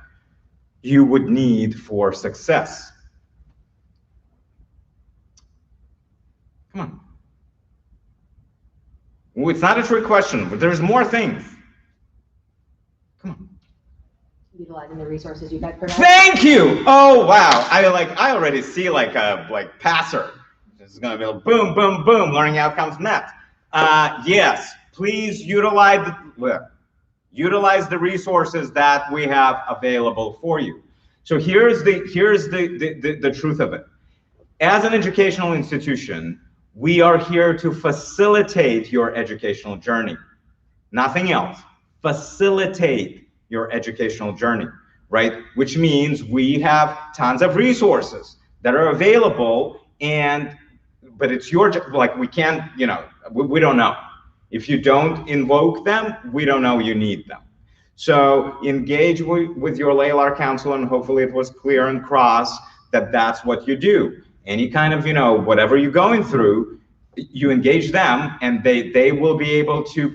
you would need for success? Come on. Ooh, it's not a trick question, but there's more things. Come on. Utilizing the resources you guys provide. Thank you. Oh wow. I already see like a passer. This is gonna be like boom, boom, boom. Learning outcomes met. Yes. Please utilize the resources that we have available for you. So here's the truth of it. As an educational institution, we are here to facilitate your educational journey. Nothing else. Facilitate your educational journey, right? Which means we have tons of resources that are available, but it's your job. Like, we can't, we don't know. If you don't invoke them, we don't know you need them. So engage with your LALR counsel, and hopefully it was clear and cross that that's what you do. Any kind of, whatever you're going through, you engage them, and they will be able to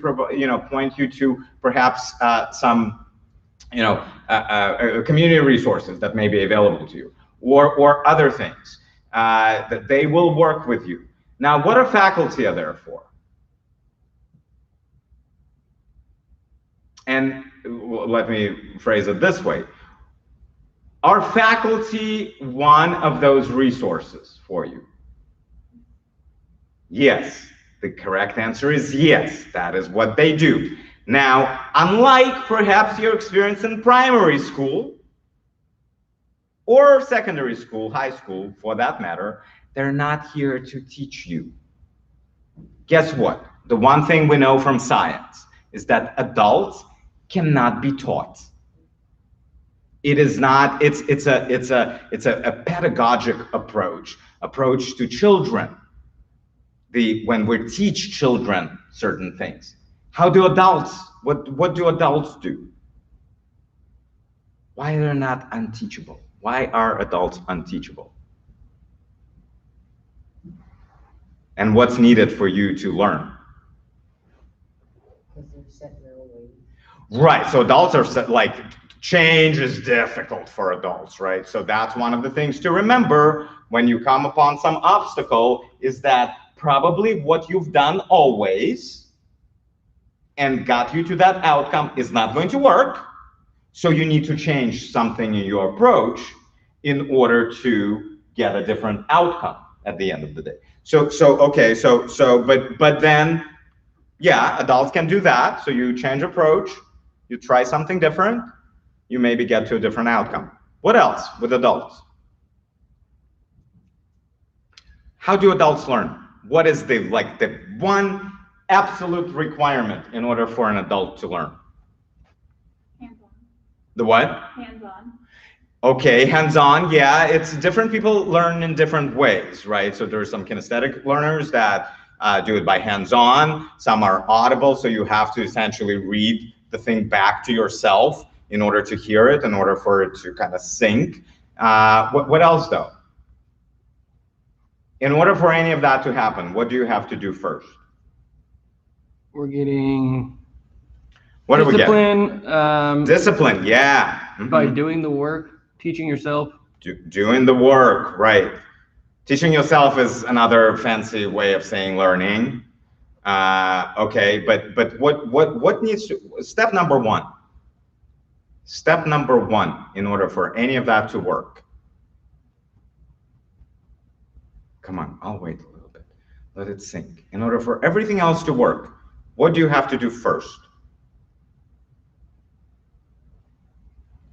point you to perhaps some community resources that may be available to you, or other things that they will work with you. Now, what are faculty are there for? And let me phrase it this way. Are faculty one of those resources for you? Yes. The correct answer is yes. That is what they do. Now, unlike perhaps your experience in primary school or secondary school, high school for that matter, they're not here to teach you. Guess what? The one thing we know from science is that adults cannot be taught. It is not, it's a pedagogic approach to children. When we teach children certain things. How do adults, what do adults do? Why they're not unteachable? Why are adults unteachable? And what's needed for you to learn? Because they're set in their own ways. Right, so adults are set, like, change is difficult for adults, right? So that's one of the things to remember when you come upon some obstacle, is that probably what you've done always and got you to that outcome is not going to work. So you need to change something in your approach in order to get a different outcome at the end of the day. But then, yeah, adults can do that. So you change approach, you try something different, you maybe get to a different outcome. What else with adults? How do adults learn? What is the one absolute requirement in order for an adult to learn? Hands-on. The what? Hands-on. Okay, hands-on, yeah. It's different people learn in different ways, right? So there's some kinesthetic learners that do it by hands-on. Some are audible, so you have to essentially read the thing back to yourself in order to hear it, in order for it to kind of sink. What else though? In order for any of that to happen, what do you have to do first? We're getting What do we get? discipline. Discipline, yeah. By doing the work, teaching yourself. Doing the work, right. Teaching yourself is another fancy way of saying learning. Okay, but what needs to, step number one. Step number one in order for any of that to work. Come on, I'll wait a little bit. Let it sink. In order for everything else to work, what do you have to do first?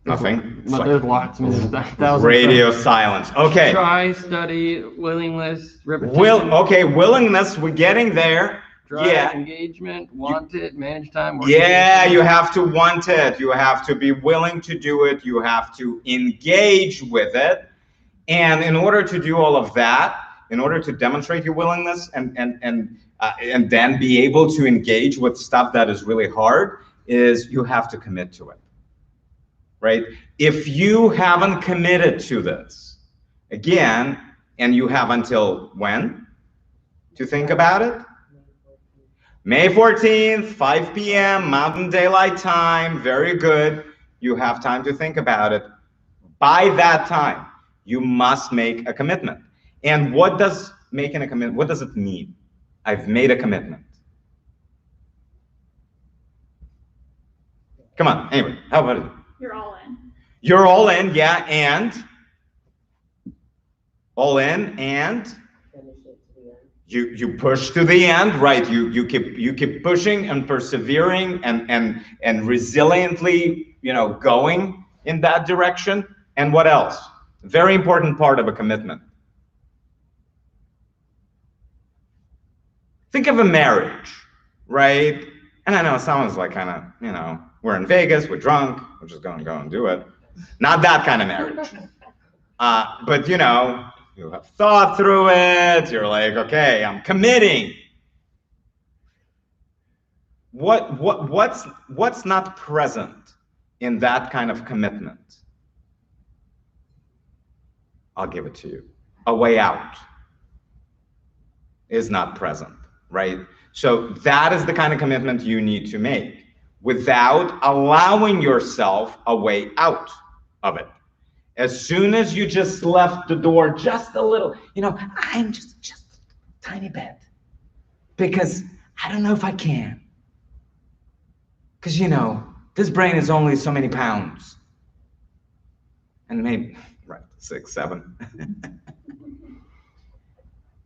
Nothing. But there's lots. I mean, there's thousands. Radio silence. Okay. Try, study, willingness, repetition. Okay, willingness, we're getting there. Drive, yeah. Engagement, want it, manage time. Yeah, you have to want it. You have to be willing to do it. You have to engage with it. And in order to do all of that, in order to demonstrate your willingness and then be able to engage with stuff that is really hard, is you have to commit to it. Right? If you haven't committed to this, again, and you have until when to think about it? May 14th, 5 p.m., Mountain Daylight Time, very good. You have time to think about it. By that time, you must make a commitment. And what does making a commitment, what does it mean? I've made a commitment. Come on, anyway, how about it? You're all in. You're all in, yeah, and? All in, and? Finish it to the end. You push to the end, right? You keep pushing and persevering and resiliently, going in that direction. And what else? Very important part of a commitment. Think of a marriage, right? And I know it sounds like kind of, we're in Vegas, we're drunk, we're just gonna go and do it. Not that kind of marriage. But you have thought through it. You're like, okay, I'm committing. What's not present in that kind of commitment? I'll give it to you. A way out is not present, right? So that is the kind of commitment you need to make without allowing yourself a way out of it. As soon as you just left the door just a little, I'm just a tiny bit, because I don't know if I can. Because, this brain is only so many pounds. And maybe, right, 6, 7.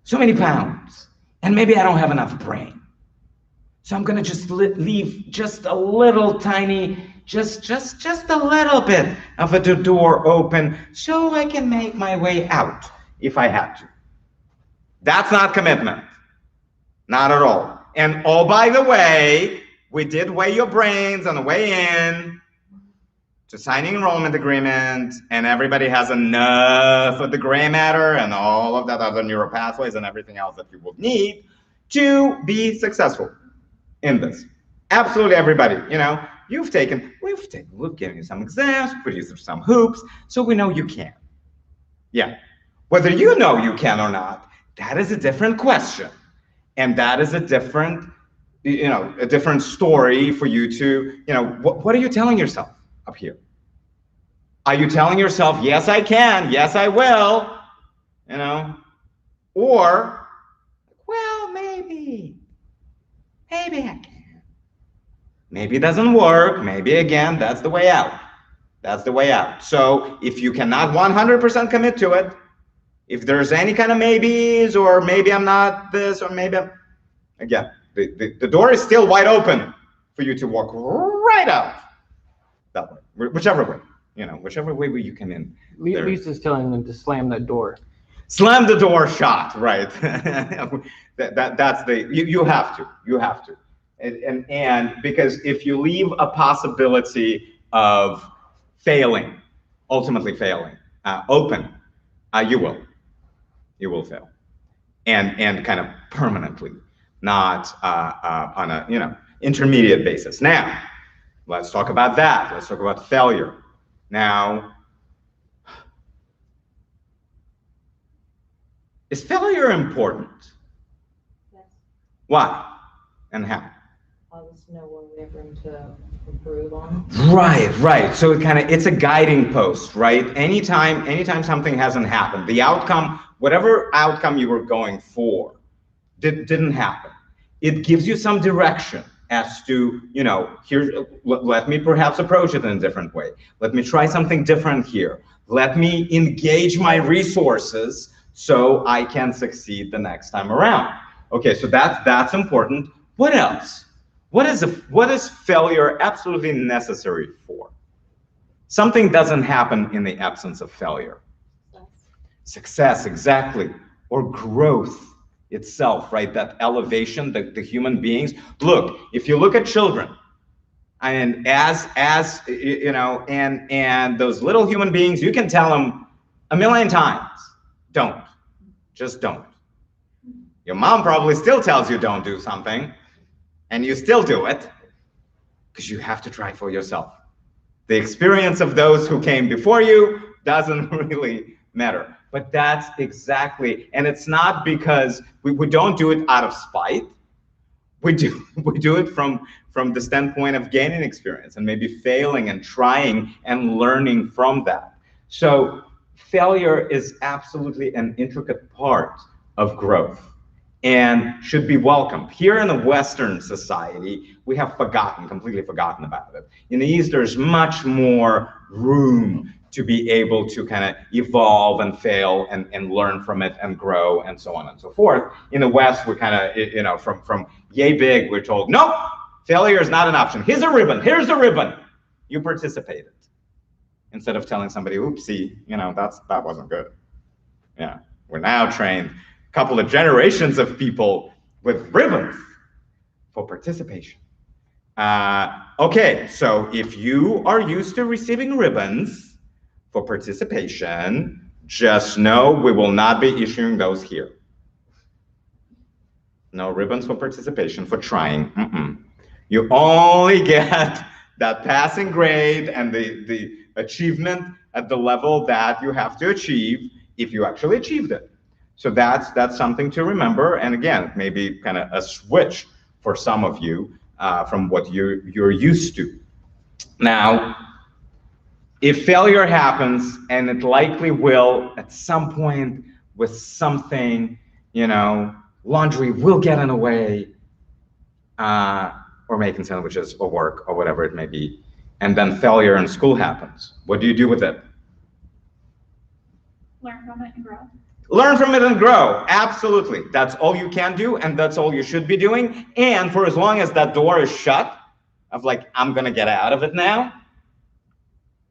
So many pounds. And maybe I don't have enough brain. So I'm gonna just leave just a little tiny, just a little bit of a door open so I can make my way out if I had to. That's not commitment. Not at all. And oh, by the way, we did weigh your brains on the way in to signing enrollment agreement, and everybody has enough of the gray matter and all of that other neural pathways and everything else that you will need to be successful in this. Absolutely everybody, we've given you some exams, put you through some hoops, so we know you can. Yeah. Whether you know you can or not, that is a different question. And that is a different, a different story for you to, what are you telling yourself up here? Are you telling yourself, yes, I can, yes, I will, or, well, maybe I can. Maybe it doesn't work. Maybe, again, that's the way out. That's the way out. So if you cannot 100% commit to it, if there's any kind of maybes, or maybe I'm not this, or maybe I'm, again, the door is still wide open for you to walk right out that way, whichever way, whichever way you come in. Lisa's telling them to slam that door. Slam the door shut, right? That's you have to. And because if you leave a possibility of failing, ultimately failing, open, you will fail, and kind of permanently, not on a intermediate basis. Now, let's talk about that. Let's talk about failure. Now, is failure important? Yes. Why and how? Always know what we have room to improve on. Right. So it's a guiding post, right? Anytime something hasn't happened, the outcome, whatever outcome you were going for, didn't happen. It gives you some direction as to, let me perhaps approach it in a different way. Let me try something different here. Let me engage my resources so I can succeed the next time around. Okay, so that's important. What else? What is failure absolutely necessary for? Something doesn't happen in the absence of failure. Success, exactly. Or growth itself, right? That elevation, the human beings. Look, if you look at children, and as and those little human beings, you can tell them a million times, don't. Just don't. Your mom probably still tells you don't do something, and you still do it, because you have to try for yourself. The experience of those who came before you doesn't really matter. But that's exactly, and it's not because we don't do it out of spite. We do it from the standpoint of gaining experience and maybe failing and trying and learning from that. So failure is absolutely an intricate part of growth and should be welcomed. Here in the Western society, we have completely forgotten about it. In the East, there's much more room to be able to kind of evolve and fail and learn from it and grow and so on and so forth. In the West, we're kind of, from yay big, we're told, no, failure is not an option. Here's the ribbon. You participated. Instead of telling somebody, oopsie, that wasn't good. Yeah, we're now trained a couple of generations of people with ribbons for participation. Okay, so if you are used to receiving ribbons for participation, just know we will not be issuing those here. No ribbons for participation, for trying. You only get that passing grade and the achievement at the level that you have to achieve if you actually achieved it. So that's something to remember. And again, maybe kind of a switch for some of you from what you're used to. Now, if failure happens, and it likely will at some point with something, you know, laundry will get in the way, or making sandwiches or work or whatever it may be, and then failure in school happens, what do you do with it? Learn from it and grow. Learn from it and grow. Absolutely. That's all you can do, and that's all you should be doing. And for as long as that door is shut, of like, I'm gonna get out of it now,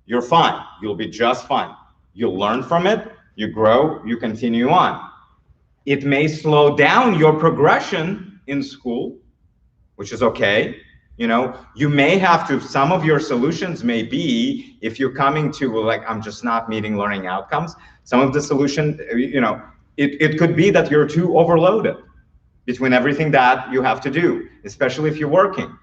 you're fine. You'll be just fine. You'll learn from it, you grow, you continue on. It may slow down your progression in school, which is okay. You know, you may have to, some of your solutions may be, if you're coming to like, I'm just not meeting learning outcomes, some of the solution, you know, it could be that you're too overloaded between everything that you have to do, especially if you're working,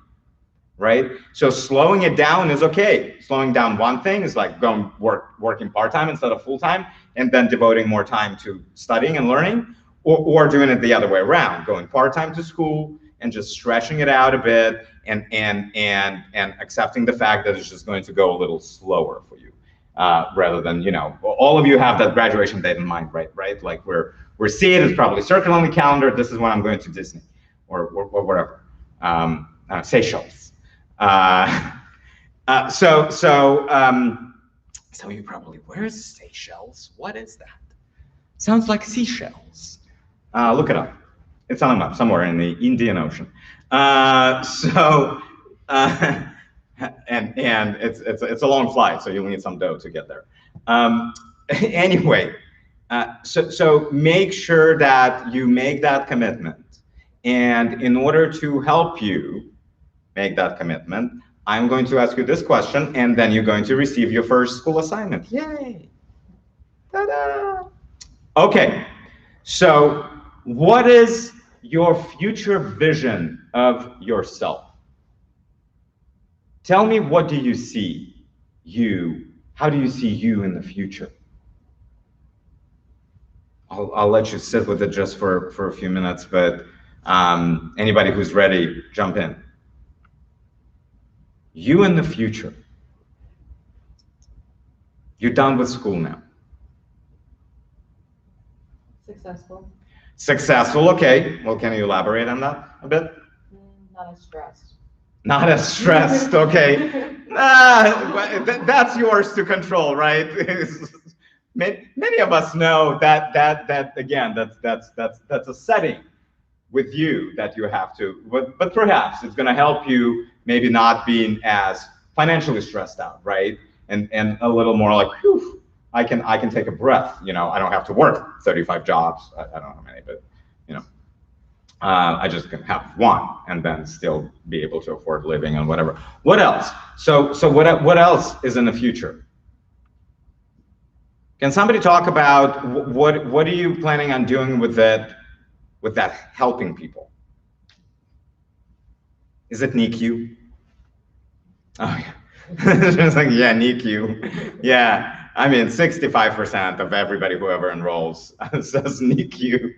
right? So slowing it down is okay. Slowing down one thing is like working part-time instead of full-time, and then devoting more time to studying and learning, or doing it the other way around, going part-time to school and just stretching it out a bit, and accepting the fact that it's just going to go a little slower for you, rather than, you know, all of you have that graduation date in mind, right? Like we're seeing it, it's probably circled on the calendar. This is when I'm going to Disney or whatever, Seychelles. So you probably, where's Seychelles? What is that? Sounds like seashells. Look it up. It's on a map somewhere in the Indian Ocean. And it's a long flight, so you'll need some dough to get there. Anyway, so make sure that you make that commitment. And in order to help you make that commitment, I'm going to ask you this question, and then you're going to receive your first school assignment. Yay! Ta-da! Okay, so what is your future vision of yourself? Tell me, what do you see you? How do you see you in the future? I'll let you sit with it just for a few minutes, but anybody who's ready, jump in. You in the future. You're done with school now. Successful. Successful, okay. Well, can you elaborate on that a bit? Not as stressed. Not as stressed, okay. That's yours to control, right? Many of us know that again, that's a setting with you that you have to, but perhaps it's going to help you maybe not being as financially stressed out, right? And a little more like, whew, I can take a breath, you know, I don't have to work 35 jobs. I don't know how many, but you know, I just can have one and then still be able to afford living and whatever. What else? So what else is in the future? Can somebody talk about what are you planning on doing with that helping people? Is it NICU? Oh yeah. It's like, yeah, NICU. Yeah, I mean, 65% of everybody who ever enrolls says NICU,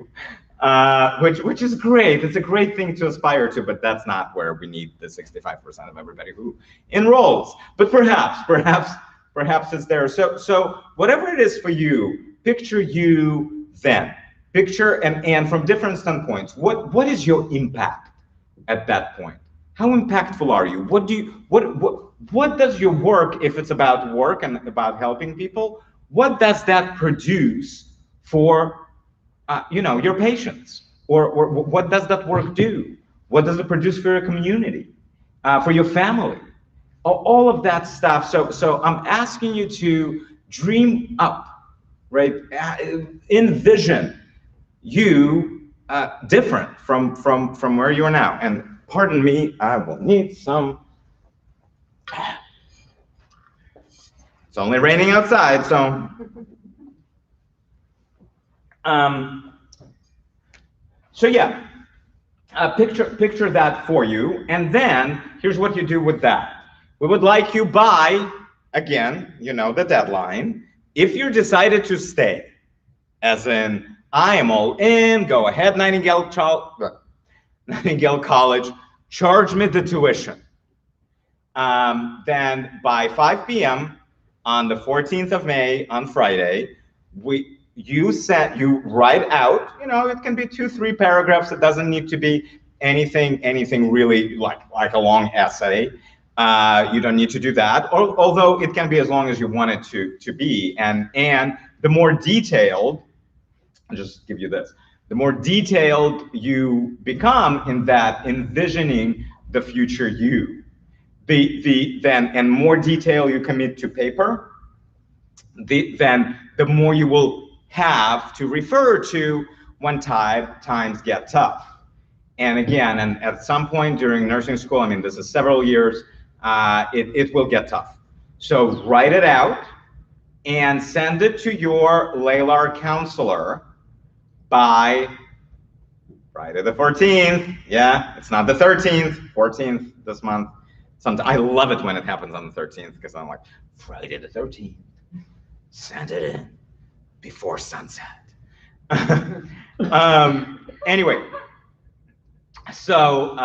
which is great. It's a great thing to aspire to, but that's not where we need the 65% of everybody who enrolls. But perhaps it's there. So whatever it is for you, picture you then. Picture and from different standpoints, what is your impact at that point? How impactful are you? What does your work, if it's about work and about helping people, what does that produce for your patients? Or what does that work do? What does it produce for your community, for your family? All of that stuff. So I'm asking you to dream up, right? Envision you different from where you are now. And pardon me, I will need some. It's only raining outside, so So yeah, picture that for you, and then here's what you do with that. We would like you by, again, you know the deadline. If you decided to stay, as in, I am all in, go ahead, Nightingale College, charge me the tuition. Then by 5 p.m. on the 14th of May, on Friday, you write out, you know, it can be 2-3 paragraphs. It doesn't need to be anything really like a long essay. You don't need to do that, although it can be as long as you want it to be. And the more detailed, I'll just give you this, the more detailed you become in that envisioning the future you, and more detail you commit to paper, then the more you will have to refer to when times get tough. And again, and at some point during nursing school, I mean, this is several years, it will get tough. So write it out and send it to your LALAR counselor by Friday the 14th. Yeah, it's not the 13th, 14th this month. I love it when it happens on the 13th, because I'm like, Friday the 13th, send it in before sunset. Anyway, so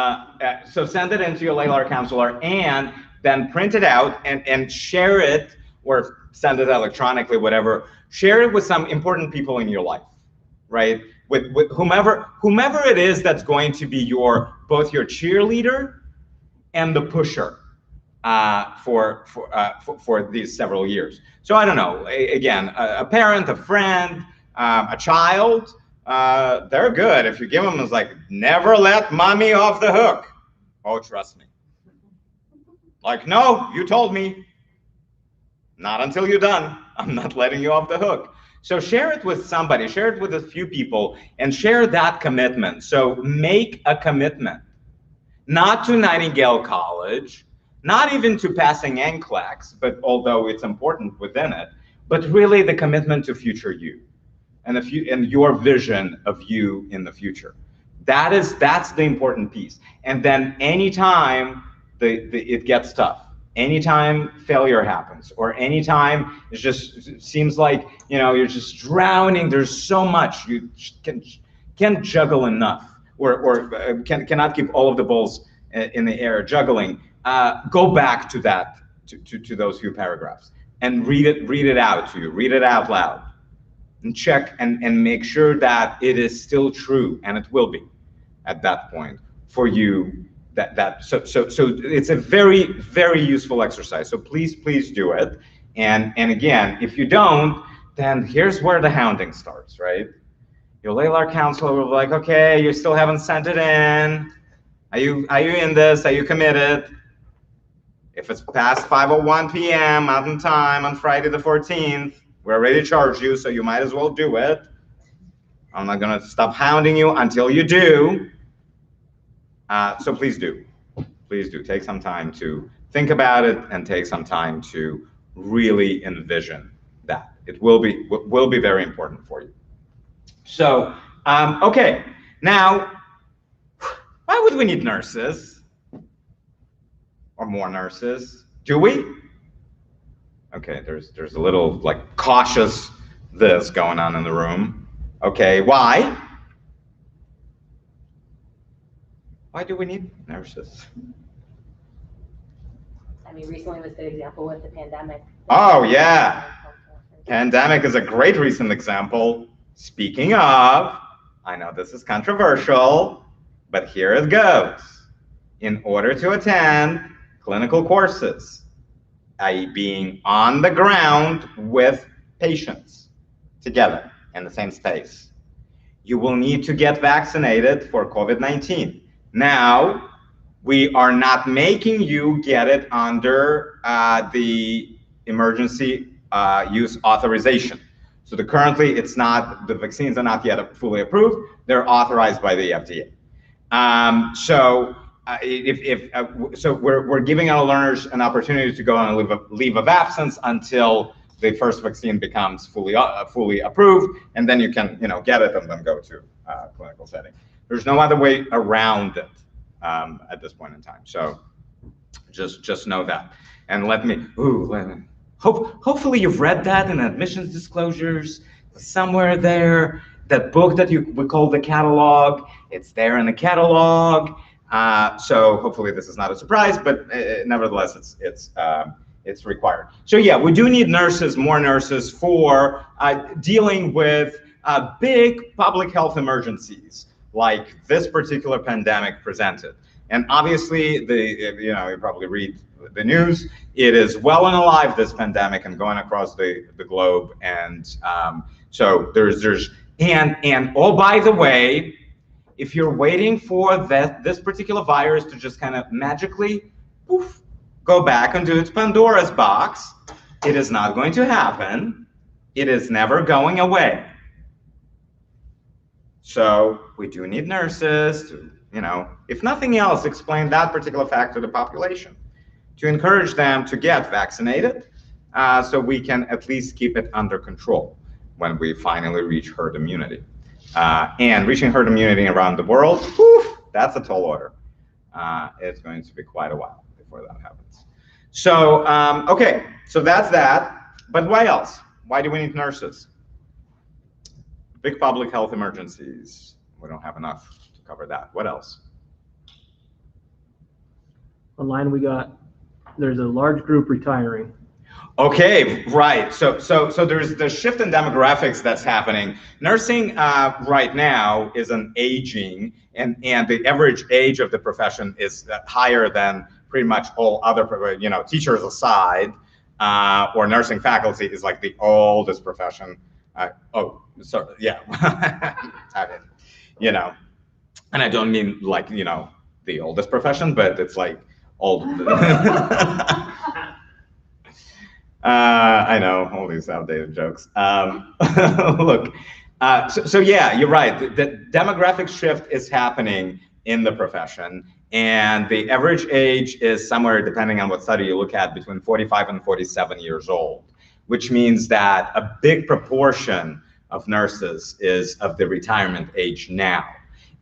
send it into your LALAR counselor, and then print it out and share it, or send it electronically, whatever. Share it with some important people in your life, right? With whomever it is that's going to be both your cheerleader and the pusher for these several years. So I don't know, again, a parent, a friend, a child, they're good. If you give them, it's like, never let mommy off the hook. Oh, trust me. Like, no, you told me. Not until you're done. I'm not letting you off the hook. So share it with somebody, share it with a few people, and share that commitment. So make a commitment, not to Nightingale College, not even to passing NCLEX, but although it's important within it, but really the commitment to future you and your vision of you in the future. That's the important piece. And then anytime it gets tough, anytime failure happens, or anytime it seems like, you know, you're just drowning, there's so much, you can't juggle enough, or cannot keep all of the balls in the air juggling, go back to that, to those few paragraphs, and read it out to you, read it out loud, and check and make sure that it is still true, and it will be at that point for you. So it's a very, very useful exercise. So please do it. And again, if you don't, then here's where the hounding starts, right? Your LALAR counselor will be like, okay, you still haven't sent it in. Are you in this? Are you committed? If it's past 5:01 p.m. Mountain Time on Friday the 14th, we're ready to charge you, so you might as well do it. I'm not gonna stop hounding you until you do. So please do take some time to think about it, and take some time to really envision that. It will be very important for you. So, okay, now, why would we need nurses or more nurses? Do we? Okay, there's a little like cautious this going on in the room. Okay, why? Why do we need nurses? I mean, recently was the example with the pandemic. Oh, yeah. Pandemic is a great recent example. Speaking of, I know this is controversial, but here it goes. In order to attend clinical courses, i.e. being on the ground with patients together in the same space, you will need to get vaccinated for COVID-19. Now, we are not making you get it under the emergency use authorization. So currently, the vaccines are not yet fully approved. They're authorized by the FDA. So we're giving our learners an opportunity to go on a leave of absence until the first vaccine becomes fully approved, and then you can get it and then go to clinical setting. There's no other way around it at this point in time. So just know that. And hopefully you've read that in admissions disclosures somewhere there. That book that we call the catalog, it's there in the catalog. So hopefully this is not a surprise, but nevertheless, it's required. So yeah, we do need nurses, more nurses for dealing with big public health emergencies like this particular pandemic presented. And obviously, you probably read the news. It is well and alive, this pandemic, and going across the globe. And so and oh, by the way, if you're waiting for this particular virus to just kind of magically poof, go back into its Pandora's box, it is not going to happen. It is never going away. So we do need nurses to, if nothing else, explain that particular fact to the population, to encourage them to get vaccinated, so we can at least keep it under control when we finally reach herd immunity. And reaching herd immunity around the world, whew, that's a tall order. It's going to be quite a while before that happens. So, okay, so that's that. But why else? Why do we need nurses? Big public health emergencies. We don't have enough to cover that. What else? Online there's a large group retiring. Okay, right. So there's the shift in demographics that's happening. Nursing right now is an aging, and the average age of the profession is higher than pretty much all other, teachers aside, or nursing faculty is like the oldest profession. Sorry, yeah. And I don't mean like, the oldest profession, but it's like old. I know, all these outdated jokes. Look, so yeah, you're right. The demographic shift is happening in the profession, and the average age is somewhere, depending on what study you look at, between 45 and 47 years old, which means that a big proportion of nurses is of the retirement age now.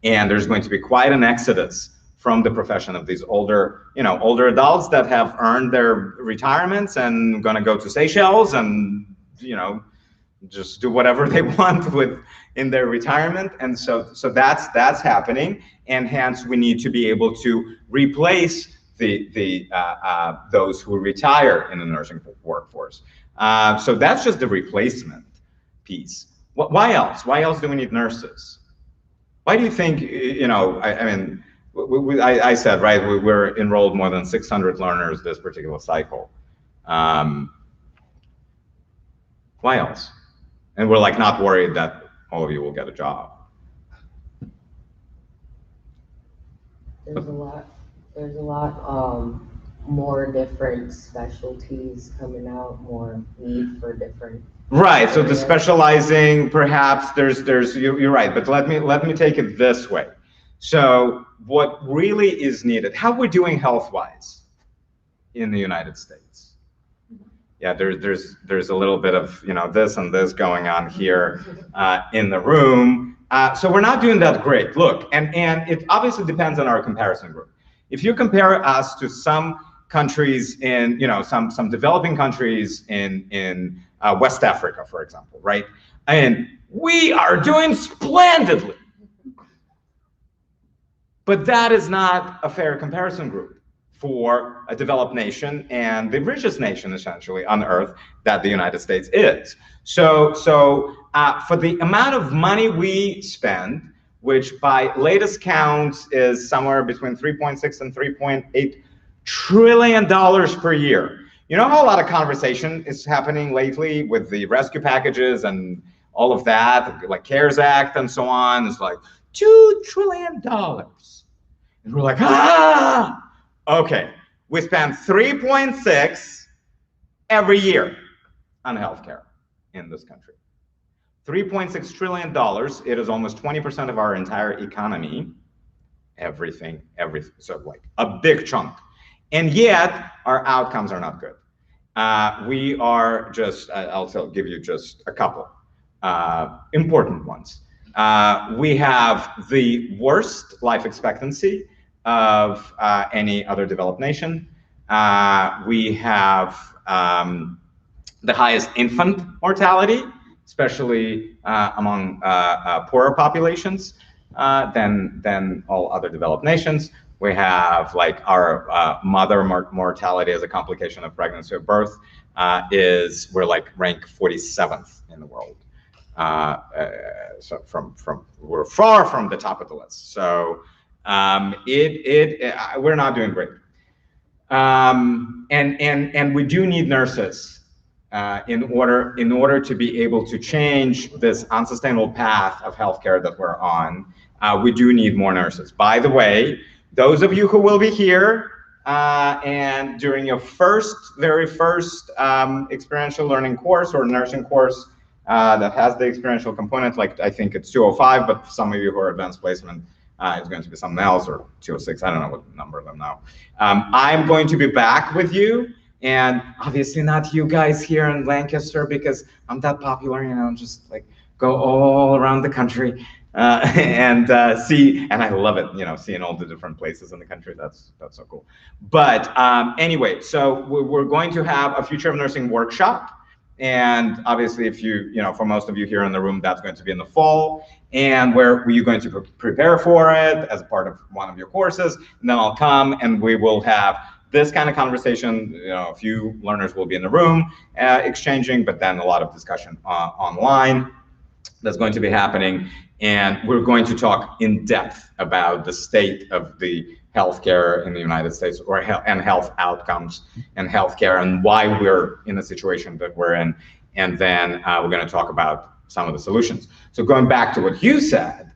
And there's going to be quite an exodus from the profession of these older adults that have earned their retirements and going to go to Seychelles and, just do whatever they want in their retirement. And so that's happening. And hence we need to be able to replace those who retire in the nursing workforce. So that's just the replacement piece. Why else? Why else do we need nurses? Why do you think, I said, right, we're enrolled more than 600 learners this particular cycle. Why else? And we're like not worried that all of you will get a job. There's a lot more different specialties coming out, more need for different. Right. So the specializing, perhaps you're right. But let me take it this way. So what really is needed? How we're doing health-wise in the United States? Yeah, there's a little bit of this and this going on here in the room. So we're not doing that great. Look, and it obviously depends on our comparison group. If you compare us to some countries in some developing countries in West Africa, for example, right? And we are doing splendidly. But that is not a fair comparison group for a developed nation and the richest nation, essentially, on earth that the United States is. So for the amount of money we spend, which by latest counts is somewhere between 3.6 and 3.8 trillion dollars per year. You know how a lot of conversation is happening lately with the rescue packages and all of that, like CARES Act and so on? It's like $2 trillion. And we're like, okay, we spend 3.6 every year on healthcare in this country. $3.6 trillion, it is almost 20% of our entire economy, everything, so like a big chunk. And yet our outcomes are not good. We are just, give you just a couple important ones. We have the worst life expectancy of any other developed nation. We have the highest infant mortality, especially among poorer populations than all other developed nations. We have like our mother mortality as a complication of pregnancy or birth we're like rank 47th in the world. So we're far from the top of the list. So we're not doing great. And we do need nurses in order to be able to change this unsustainable path of healthcare that we're on. We do need more nurses. By the way, those of you who will be here and during your very first experiential learning course or nursing course that has the experiential component, like I think it's 205, but for some of you who are advanced placement, it's going to be something else, or 206, I don't know what number of them now. I'm going to be back with you, and obviously not you guys here in Lancaster, because I'm that popular, you know, just like go all around the country and see, and I love it, you know, seeing all the different places in the country. That's so cool. But anyway, so we're going to have a Future of Nursing workshop. And obviously, if you know, for most of you here in the room, that's going to be in the fall. And where you're going to prepare for it as part of one of your courses. And then I'll come and we will have this kind of conversation. You know, a few learners will be in the room exchanging, but then a lot of discussion online that's going to be happening. And we're going to talk in depth about the state of the healthcare in the United States, and health outcomes and healthcare, and why we're in the situation that we're in. And then we're going to talk about some of the solutions. So going back to what you said,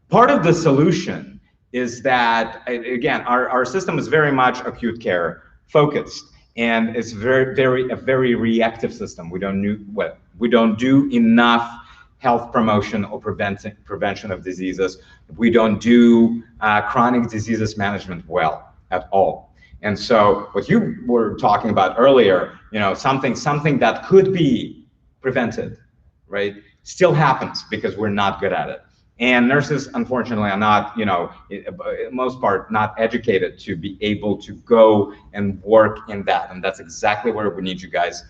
part of the solution is that, again, our system is very much acute care focused, and it's a very reactive system. We don't do enough health promotion or prevention of diseases. We don't do chronic diseases management well at all. And so what you were talking about earlier, you know, something that could be prevented, right, still happens because we're not good at it. And nurses, unfortunately, are not, you know, in most part, not educated to be able to go and work in that. And that's exactly where we need you guys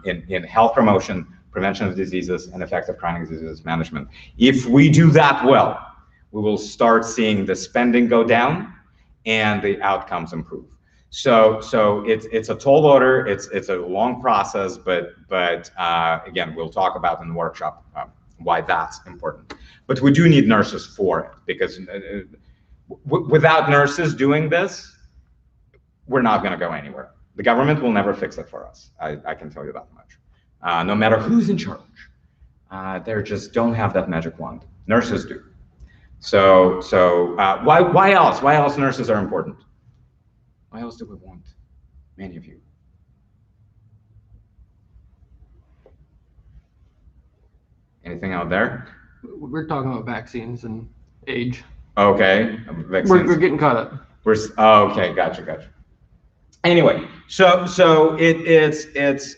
in health promotion, prevention of diseases, and effective chronic disease management. If we do that well, we will start seeing the spending go down and the outcomes improve. So it's a tall order. It's a long process, but again, we'll talk about in the workshop why that's important. But we do need nurses for it, because without nurses doing this, we're not going to go anywhere. The government will never fix it for us. I can tell you that much. No matter who's in charge, they just don't have that magic wand. Nurses do. So why else? Why else nurses are important? Why else do we want many of you? Anything out there? We're talking about vaccines and age. Okay, vaccines. We're getting caught up. Okay, gotcha. Anyway, so it's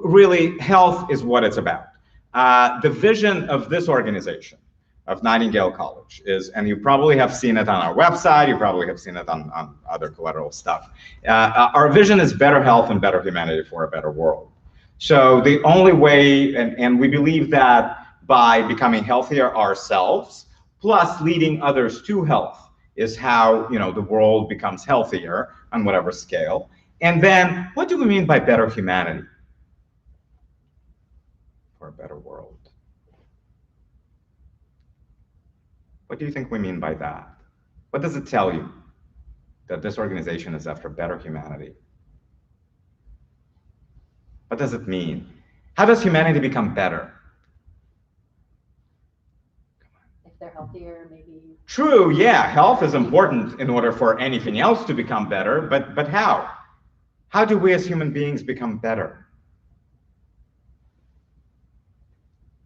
really, health is what it's about. The vision of this organization, of Nightingale College, is, and you probably have seen it on our website, you probably have seen it on other collateral stuff. Our vision is better health and better humanity for a better world. So the only way, and we believe that by becoming healthier ourselves, plus leading others to health, is how, you know, the world becomes healthier on whatever scale. And then, what do we mean by better humanity for a better world? What do you think we mean by that? What does it tell you that this organization is after better humanity? What does it mean? How does humanity become better? If they're healthier, maybe. True, yeah, health is important in order for anything else to become better, but how? How do we as human beings become better?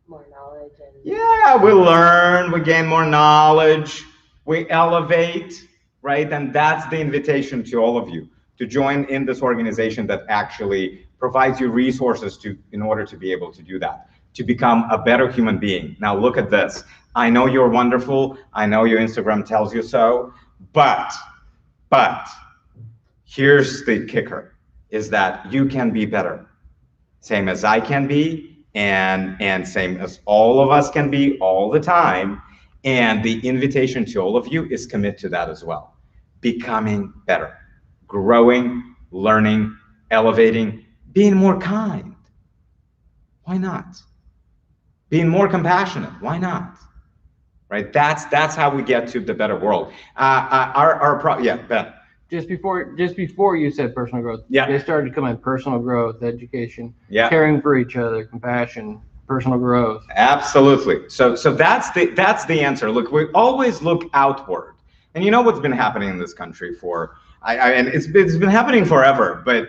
More knowledge and. Yeah, we learn, we gain more knowledge, we elevate, right? And that's the invitation to all of you. to join in this organization that actually provides you resources in order to be able to do that, to become a better human being. Now look at this. I know you're wonderful. I know your Instagram tells you so, but here's the kicker, is that you can be better. Same as I can be, and same as all of us can be all the time. And the invitation to all of you is commit to that as well. Becoming better, growing, learning, elevating, being more kind. Why not? Being more compassionate. Why not? Right? That's how we get to the better world. Yeah, Ben. Just before you said personal growth, Yeah. they started to come in personal growth, education, Yeah. caring for each other, compassion, personal growth. Absolutely. So that's the answer. Look, we always look outward, and you know what's been happening in this country and it's been happening forever, but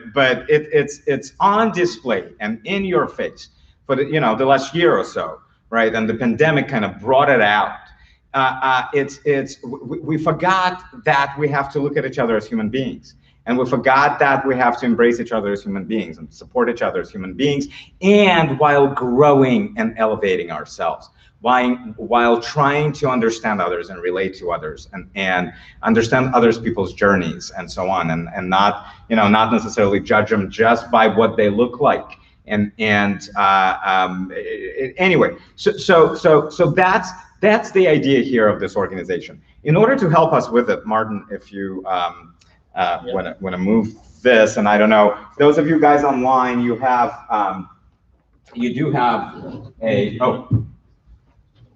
it's on display and in your face for the last year or so, right? And the pandemic kind of brought it out. We forgot that we have to look at each other as human beings. And we forgot that we have to embrace each other as human beings and support each other as human beings, and while growing and elevating ourselves, while trying to understand others and relate to others and understand others people's journeys and so on, and not necessarily judge them just by what they look like. Anyway, so that's the idea here of this organization. In order to help us with it, Martin, if you want to move this, and I don't know, those of you guys online, you do have a,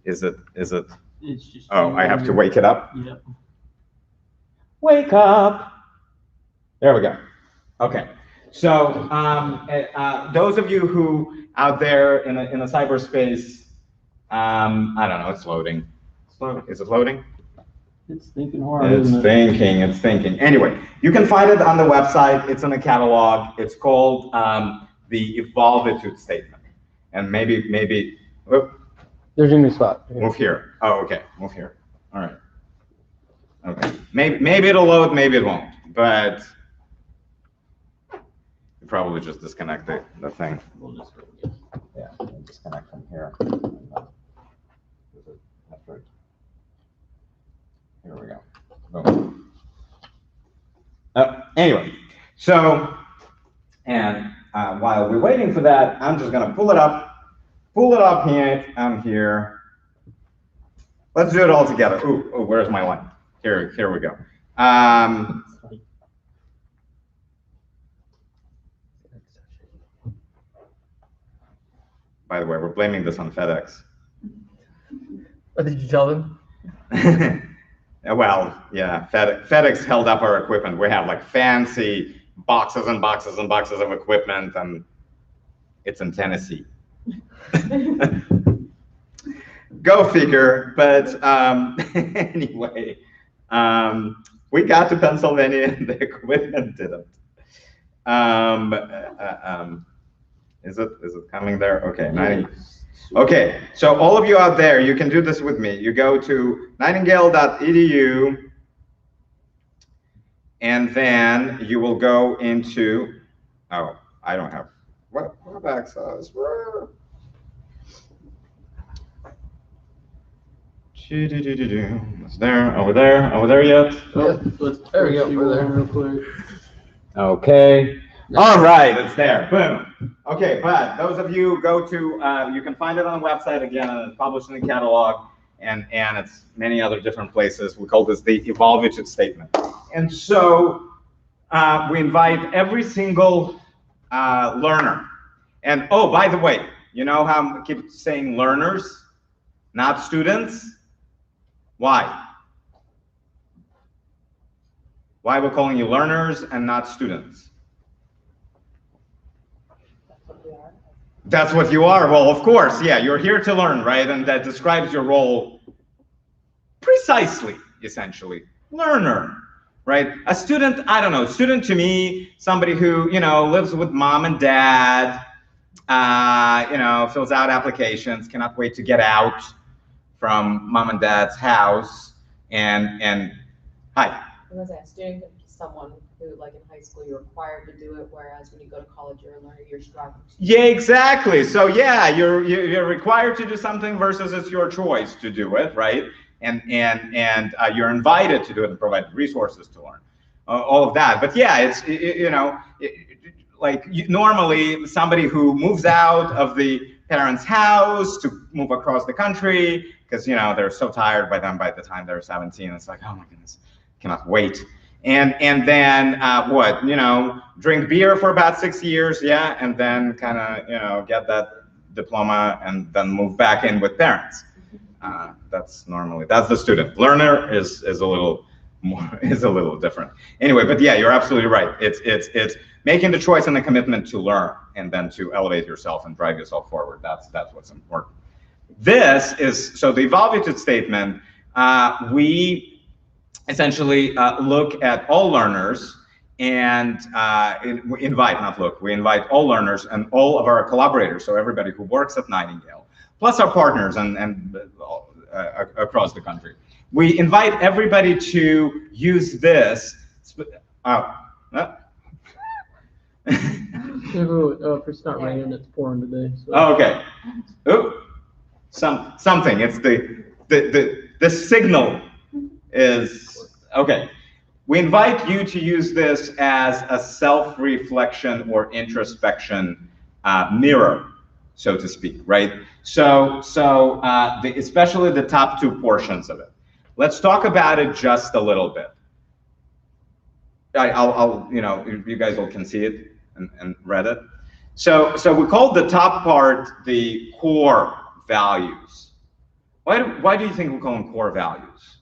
is it? It's just. Oh, I have to wake it up? Yep. Wake up. There we go. Okay. So those of you who out there in a cyberspace, I don't know, it's loading. Is it loading? It's thinking hard, It's isn't it? it's thinking. Anyway, you can find it on the website. It's in a catalog. It's called the Evolvitude Statement. And maybe, whoop, There's a new spot. move here. Oh, okay, move here. All right. Okay, maybe it'll load, maybe it won't, but you probably just disconnect the thing. We'll just go. Yeah, disconnect from here. That's right. Here we go. Boom. Anyway, so, and while we're waiting for that, I'm just gonna pull it up here. I'm here. Let's do it all together. Ooh, where's my line? Here we go. By the way, we're blaming this on FedEx. What did you tell them? Well, yeah, FedEx held up our equipment. We have like fancy boxes and boxes and boxes of equipment, and it's in Tennessee. Go figure. But anyway, we got to Pennsylvania and the equipment didn't. Is it coming there? Okay, 90. Okay, so all of you out there, you can do this with me. You go to nightingale.edu, and then you will go into, oh, I don't have web access. It's there, over there yet? Yeah, there we go, See over there. one real quick. Okay. All right, it's there. Boom. Okay, but those of you go to, you can find it on the website again, and it's published in the catalog, and it's many other different places. We call this the Evolvitude Statement. And so we invite every single learner. And oh, by the way, you know how I keep saying learners, not students? Why? Why we're calling you learners and not students? That's what you are. Well, of course, yeah, you're here to learn, right? And that describes your role precisely, essentially. Learner, right? A student, I don't know, student to me, somebody who, lives with mom and dad, fills out applications, cannot wait to get out from mom and dad's house, and hi. I was gonna say, a student could be someone who, like in high school, you're required to do it, whereas when you go to college, you're a learner, you're striving to. Yeah, exactly. So yeah, you're required to do something versus it's your choice to do it, right? And you're invited to do it and provide resources to learn, all of that. But yeah, it's normally somebody who moves out of the parents' house to move across the country because they're so tired by the time they're 17. It's like, oh my goodness, cannot wait. And then what, drink beer for about 6 years, yeah, and then kind of get that diploma and then move back in with parents. That's the student. Learner is a little different. Anyway, but yeah, you're absolutely right. It's making the choice and the commitment to learn and then to elevate yourself and drive yourself forward. That's what's important. This is so the evaluated statement. We essentially look at all learners and we invite all learners and all of our collaborators, so everybody who works at Nightingale, plus our partners and across the country. We invite everybody to use this. It's not raining, it's pouring today. So. Oh, okay. Oh, something. It's the signal is okay. We invite you to use this as a self-reflection or introspection mirror, so to speak, right? So especially the top two portions of it. Let's talk about it just a little bit. I'll you guys all can see it and read it. So we call the top part the core values. Why do you think we call them core values?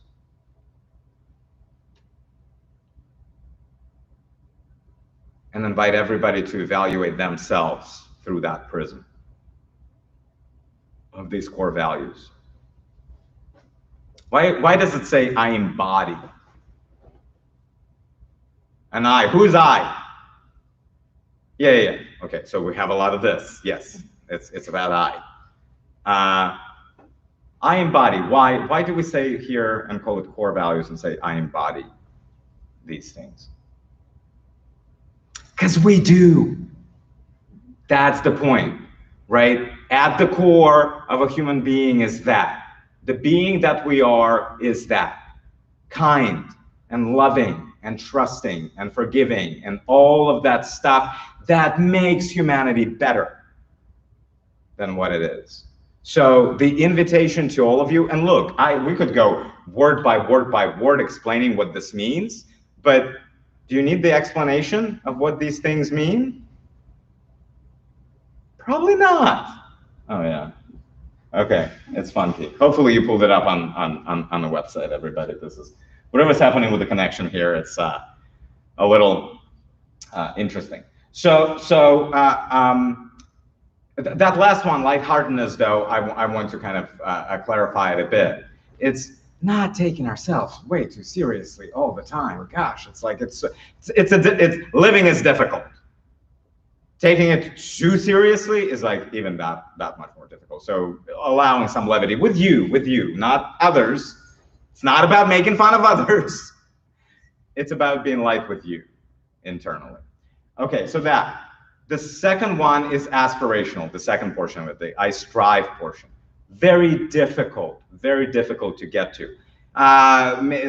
And invite everybody to evaluate themselves through that prism of these core values. Why does it say I embody? And I, who's I? Yeah. Okay, so we have a lot of this. Yes, it's about I. I embody. Why do we say here and call it core values and say I embody these things? Because we do. That's the point, right? At the core of a human being is that. The being that we are is that. Kind and loving and trusting and forgiving and all of that stuff that makes humanity better than what it is. So the invitation to all of you, and look, we could go word by word explaining what this means, but do you need the explanation of what these things mean? Probably not. Oh yeah. Okay, it's funky. Hopefully you pulled it up on the website, everybody. This is whatever's happening with the connection here. It's a little interesting. So that last one, lightheartedness, though, I want to kind of clarify it a bit. It's not taking ourselves way too seriously all the time. Gosh, it's like it's living is difficult. Taking it too seriously is like even that much more difficult. So allowing some levity with you, not others. It's not about making fun of others. It's about being light with you internally. Okay, so that. The second one is aspirational, the second portion of it, the I strive portion. Very difficult to get to.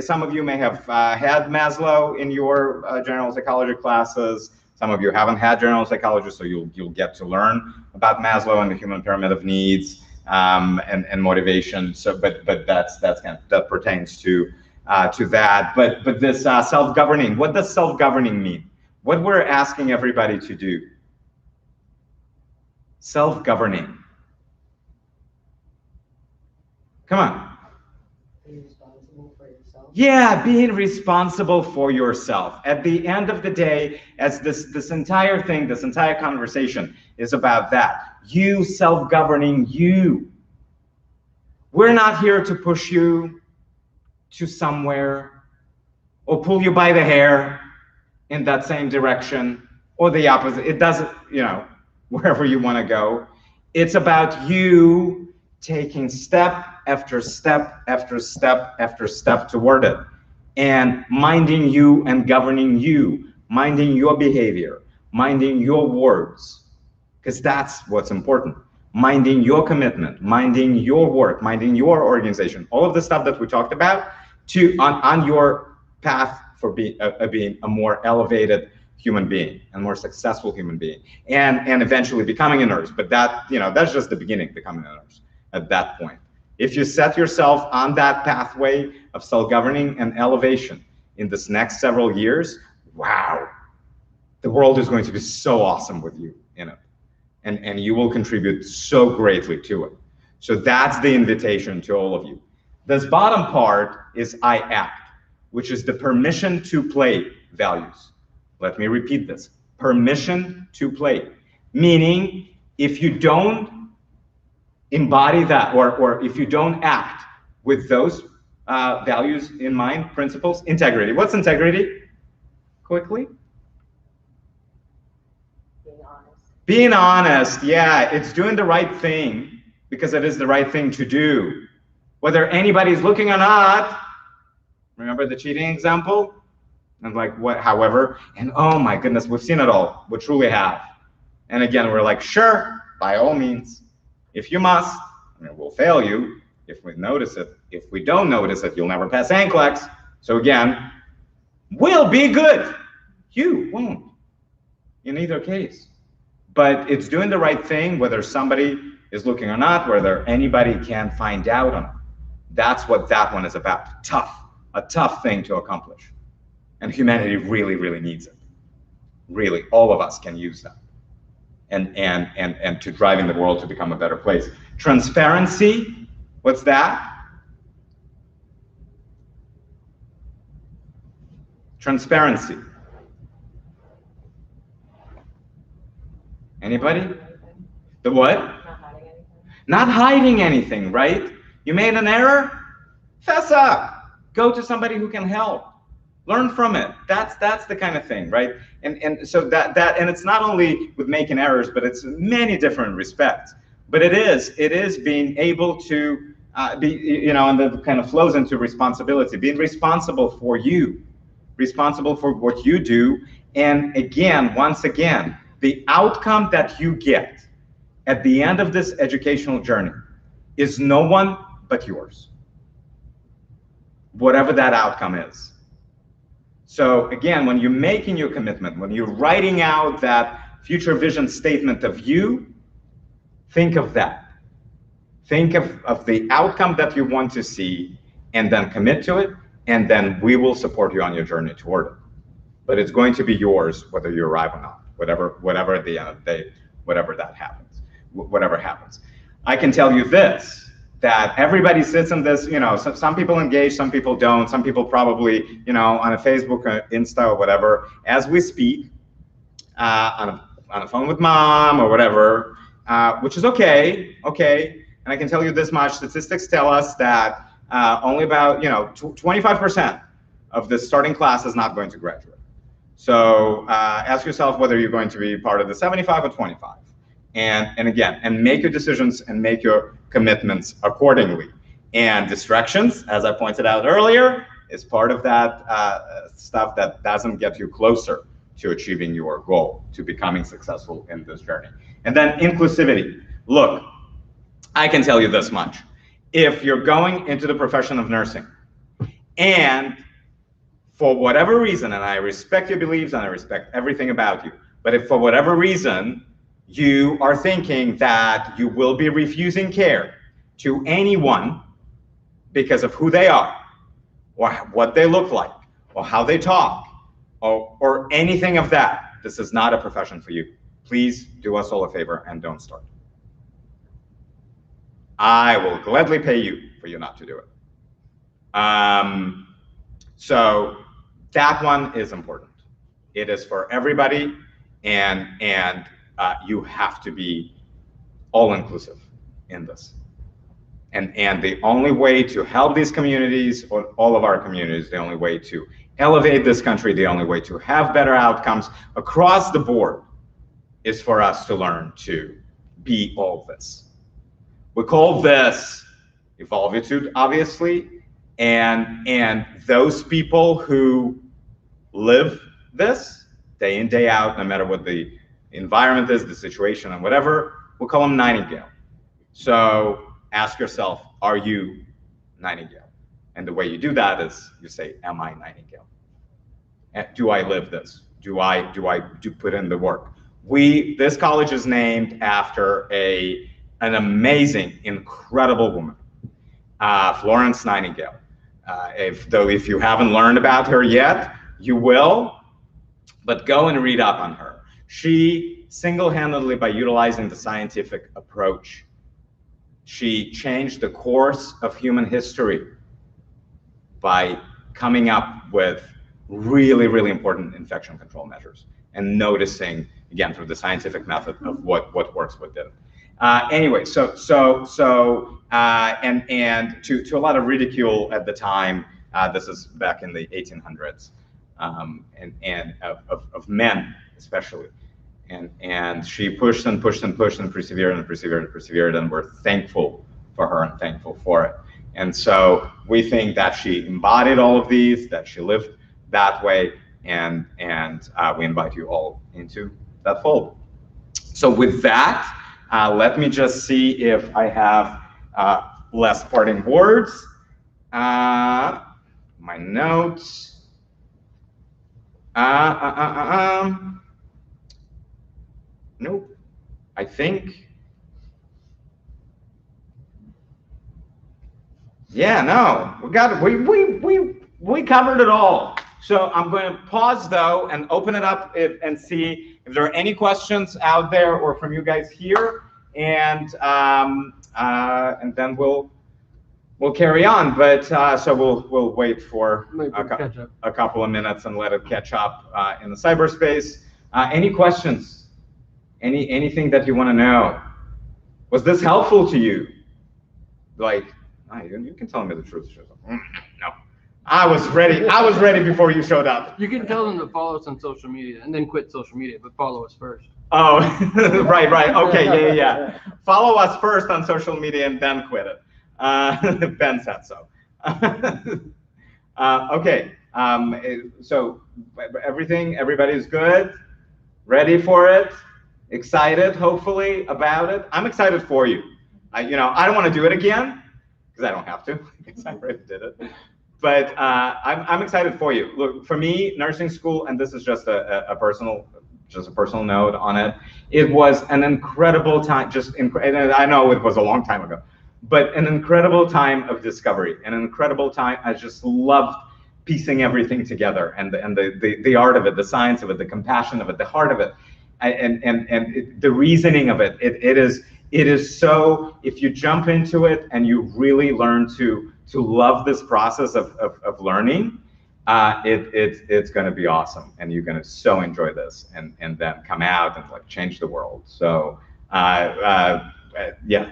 Some of you may have had Maslow in your general psychology classes. Some of you haven't had general psychology, so you'll get to learn about Maslow and the human pyramid of needs and motivation. So, but that pertains to that. But this self-governing. What does self-governing mean? What we're asking everybody to do. Self-governing. Come on. Being responsible for yourself. Yeah, being responsible for yourself. At the end of the day, as this entire thing, this entire conversation is about that. You self-governing you. We're not here to push you to somewhere or pull you by the hair in that same direction or the opposite. It doesn't, wherever you want to go. It's about you taking step after step after step after step toward it and minding you and governing you, minding your behavior, minding your words, because that's what's important. Minding your commitment, minding your work, minding your organization, all of the stuff that we talked about on your path for being a more elevated human being and more successful human being, and eventually becoming a nurse. But that, that's just the beginning, becoming a nurse at that point. If you set yourself on that pathway of self-governing and elevation in this next several years, wow, the world is going to be so awesome with you in it. And you will contribute so greatly to it. So that's the invitation to all of you. This bottom part is I act, which is the permission to play values. Let me repeat this. Permission to play. Meaning, if you don't embody that, or if you don't act with those values in mind, principles, integrity. What's integrity? Quickly? Being honest, yeah, it's doing the right thing because it is the right thing to do. Whether anybody's looking or not. Remember the cheating example? And like, what, however, and oh my goodness, we've seen it all. We truly have. And again, we're like, sure, by all means. If you must, we'll fail you if we notice it. If we don't notice it, you'll never pass NCLEX. So again, we'll be good. You won't, in either case. But it's doing the right thing, whether somebody is looking or not, whether anybody can find out on it. That's what that one is about. Tough, a tough thing to accomplish. And humanity really, really needs it. Really, all of us can use that. And to driving the world to become a better place. Transparency, what's that? Transparency. Anybody? The what? Not hiding anything. Not hiding anything, right? You made an error? Fess up. Go to somebody who can help. Learn from it. That's the kind of thing, right? And so that and it's not only with making errors, but it's many different respects. But it is being able to be, and that kind of flows into responsibility, being responsible for you, responsible for what you do. And again, once again, the outcome that you get at the end of this educational journey is no one but yours, whatever that outcome is. So again, when you're making your commitment, when you're writing out that future vision statement of you, think of that. Think of the outcome that you want to see, and then commit to it, and then we will support you on your journey toward it. But it's going to be yours whether you arrive or not, whatever at the end of the day, whatever that happens, whatever happens. I can tell you this, that everybody sits in this, some people engage, some people don't, some people probably, on a Facebook or Insta or whatever, as we speak, on a phone with mom or whatever, which is okay. And I can tell you this much, statistics tell us that only about, 25% of the starting class is not going to graduate. So ask yourself whether you're going to be part of the 75 or 25. And again, make your decisions and make your commitments accordingly. And distractions, as I pointed out earlier, is part of that stuff that doesn't get you closer to achieving your goal, to becoming successful in this journey. And then inclusivity. Look, I can tell you this much. If you're going into the profession of nursing, and for whatever reason, and I respect your beliefs and I respect everything about you, but if for whatever reason you are thinking that you will be refusing care to anyone because of who they are, or what they look like, or how they talk, or anything of that, this is not a profession for you. Please do us all a favor and don't start. I will gladly pay you for you not to do it. So that one is important. It is for everybody, and you have to be all-inclusive in this. And the only way to help these communities, or all of our communities, the only way to elevate this country, the only way to have better outcomes across the board is for us to learn to be all this. We call this evolvitude, obviously, and those people who live this day in, day out, no matter what the environment is, the situation, and whatever. We'll call him Nightingale. So ask yourself, are you Nightingale? And the way you do that is you say, am I Nightingale? Do I live this? Do I put in the work? This college is named after an amazing, incredible woman, Florence Nightingale. If you haven't learned about her yet, you will, but go and read up on her. She single-handedly, by utilizing the scientific approach, she changed the course of human history by coming up with really, really important infection control measures and noticing, again, through the scientific method of what works, what didn't. Anyway, and to a lot of ridicule at the time, this is back in the 1800s, and of men especially, and she pushed and pushed and pushed and persevered and persevered and persevered, and we're thankful for her and thankful for it. And so we think that she embodied all of these, that she lived that way, and we invite you all into that fold. So with that, let me just see if I have last parting words. My notes. Nope. I think. Yeah, no, we got it. We covered it all. So I'm going to pause though and open it up and see if there are any questions out there or from you guys here, and then we'll carry on. But so we'll wait for a couple of minutes and let it catch up in the cyberspace. Any questions? Anything that you want to know? Was this helpful to you? Like, you can tell me the truth. No. I was ready before you showed up. You can tell them to follow us on social media and then quit social media, but follow us first. Oh, right. Okay, yeah. Follow us first on social media and then quit it. Ben said so. Okay. So everybody's good, ready for it, excited, hopefully, about it. I'm excited for you. I don't want to do it again because I don't have to, because I already did it. But I'm excited for you. Look, for me, nursing school, and this is just a personal note on it. It was an incredible time. And I know it was a long time ago, but an incredible time of discovery, an incredible time. I just loved piecing everything together, and the art of it, the science of it, the compassion of it, the heart of it, and the reasoning of it. It is so. If you jump into it and you really learn to love this process of learning, it's going to be awesome, and you're going to so enjoy this, and then come out and change the world. So yeah.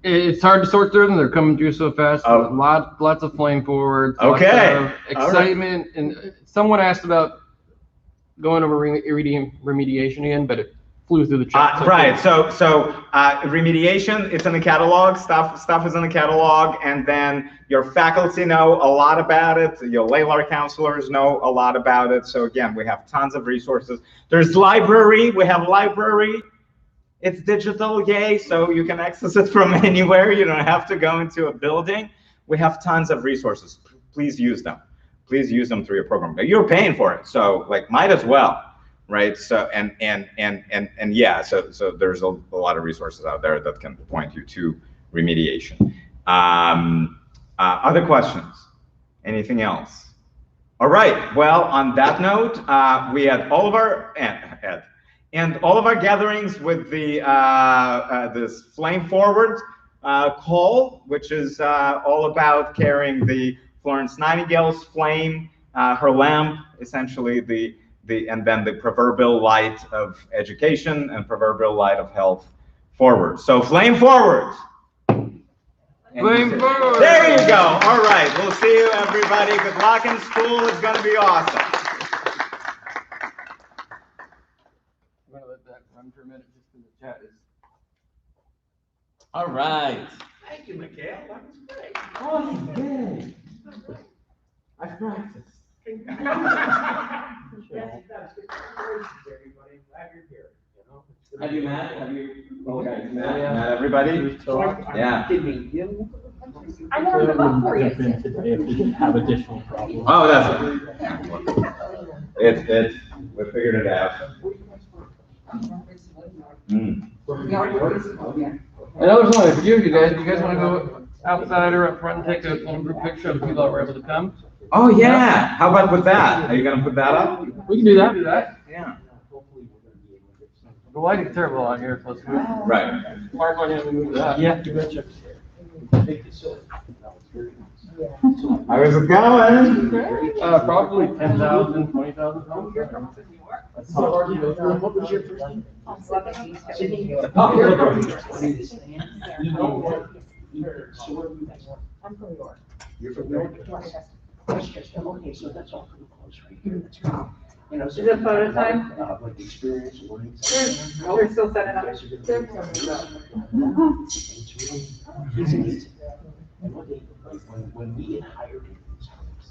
It's hard to sort through them. They're coming through so fast. Lots of flame forwards. Okay. Lots of excitement. Right. And someone asked about going over remediation again, but it flew through the chat. Right. So remediation, it's in the catalog. Stuff is in the catalog, and then your faculty know a lot about it. Your LALAR counselors know a lot about it. So again, we have tons of resources. There's library. We have library. It's digital, yay! So you can access it from anywhere. You don't have to go into a building. We have tons of resources. Please use them. Please use them through your program. But you're paying for it, so might as well. Right, so and yeah, so there's a lot of resources out there that can point you to remediation. Other questions? Anything else? All right. Well, on that note, we had all of our all of our gatherings with the this Flame Forward call, which is all about carrying the Florence Nightingale's flame, her lamp, essentially and then the proverbial light of education and proverbial light of health forward. So flame forward. Flame forward. There you go. All right. We'll see you, everybody. Good luck in school. It's going to be awesome. I'm going to let that run for a minute just in the chat. All right. Thank you, Mikhail. That was great. Oh, good. I practiced. Yes, it does. Congratulations, everybody. Glad you're here. You know, it's gonna Have be- you met? Have you? Oh, Okay, yeah. met everybody? Yeah. Kidding you? I warmed them up for you. Today if we didn't have additional problems. Oh, it's, we figured it out. Mm. And I was wondering, for you guys want to go outside or up front and take a little group picture of the people that were able to come? Oh, yeah. How about with that? Are you gonna put that up? We can do that. Yeah. The lighting's terrible out here, so let's move. Right. Mark, why don't we move that? Yeah, you betcha. How's it going? Probably 10,000, 20,000 homes. What was your first name? I'm from York. You're from York? Westchester, okay, so that's all pretty close right here, that's great. You know, so. Is it photo time? Like experience, learning. We're still setting up. It's really easy. And when we get hired in these homes,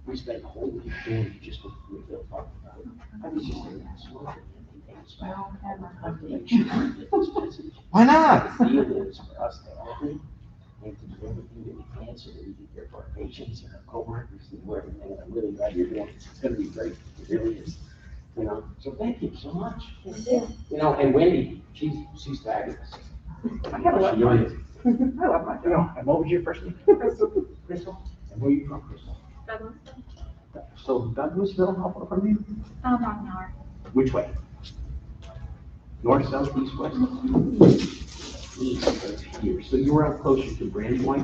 we spend the whole week doing just what Mikhail talked about. I was just saying that smoke and things. I'm to make sure we get this message. Why not? The deal is for us to elevate and to do everything that we can so that we can care for our patients and our coworkers and do everything. And I'm really glad you're doing it. It's gonna be great. It really is. You know, so thank you so much. You know, and Wendy, she's fabulous. I have a lot She of really is. fun. I love my You know, job. and what was your first name? Crystal. Crystal? And where are you from, Crystal? So Douglasville, how far from you? About an hour. Which way? North, south, east, west? East, right here. So you're out closer to Brandywine?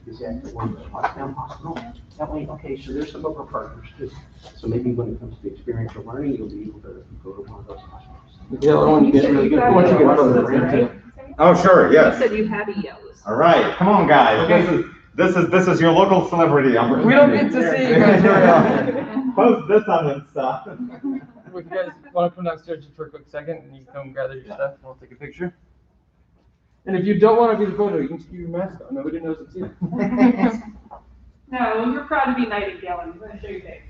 Is that the one, Pottstown Hospital? That way, okay, so there's some of our partners too. So maybe when it comes to experiential learning, you'll be able to go to one of those hospitals. Yeah, I want you to get really good. I want you to get photos. Oh, sure, You yes. said you had EOs. All right, come on, guys. This is your local celebrity. We don't get to see you guys very often. Post this on Insta. If you guys want to come downstairs just for a quick second and you can come gather your stuff and we'll take a picture. And if you don't want to be the photo, you can just keep your mask on. Nobody knows it's you. No, you're proud to be Nightingale and you're going to show your face.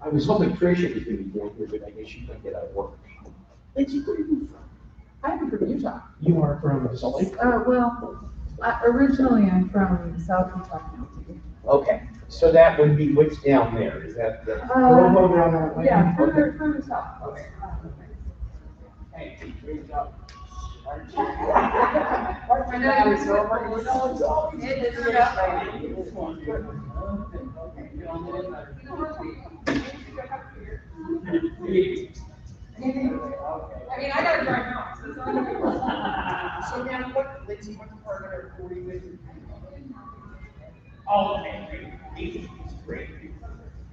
I was hoping Tricia was gonna be down here, but I guess she couldn't get out of work. Lindsay, where are you from? I'm from Utah. You are from Salt Lake? Originally I'm from South Utah County. Okay, so that would be what's down there, is that the Provo down that way? Yeah, Okay. further south. Okay. Hey, great job. I know you're so over. It is. I mean, I gotta drive home, so it's not. So now what, Lindsay, what department are you with? Oh, okay, great. He's great.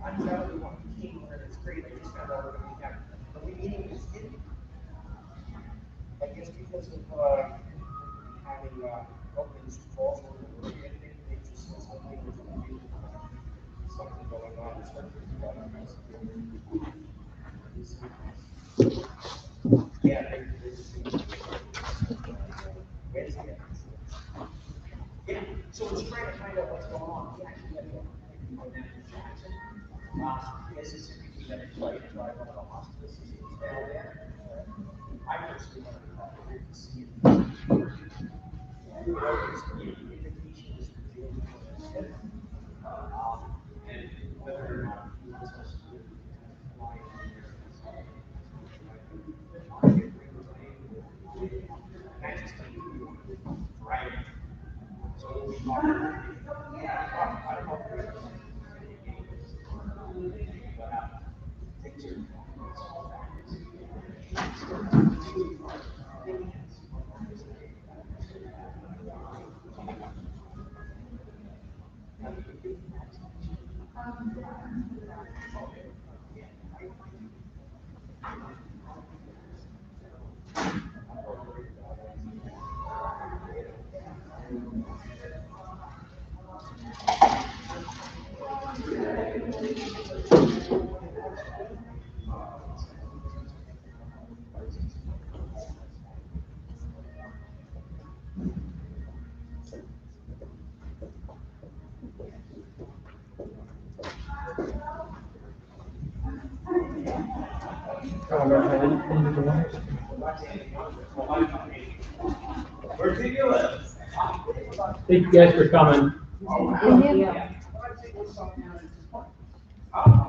I'm the only one who came here, it's great. I just found out that we have, are we meeting this in? I guess because of, having, openings falls over the weekend, they just said something, there's gonna be something going on, especially if you got a nice. Yeah, Wednesday. Yeah, so it's trying to find out what's going on. We actually had one down in Jackson, Mississippi, we had a flight to drive one of the hospice systems down there. I personally wanted to talk to him to see if the invitation is for June 25th. And whether or not he wants us to fly in there. Right. So we talked. Where do you live? Thank you guys for coming. Thank you.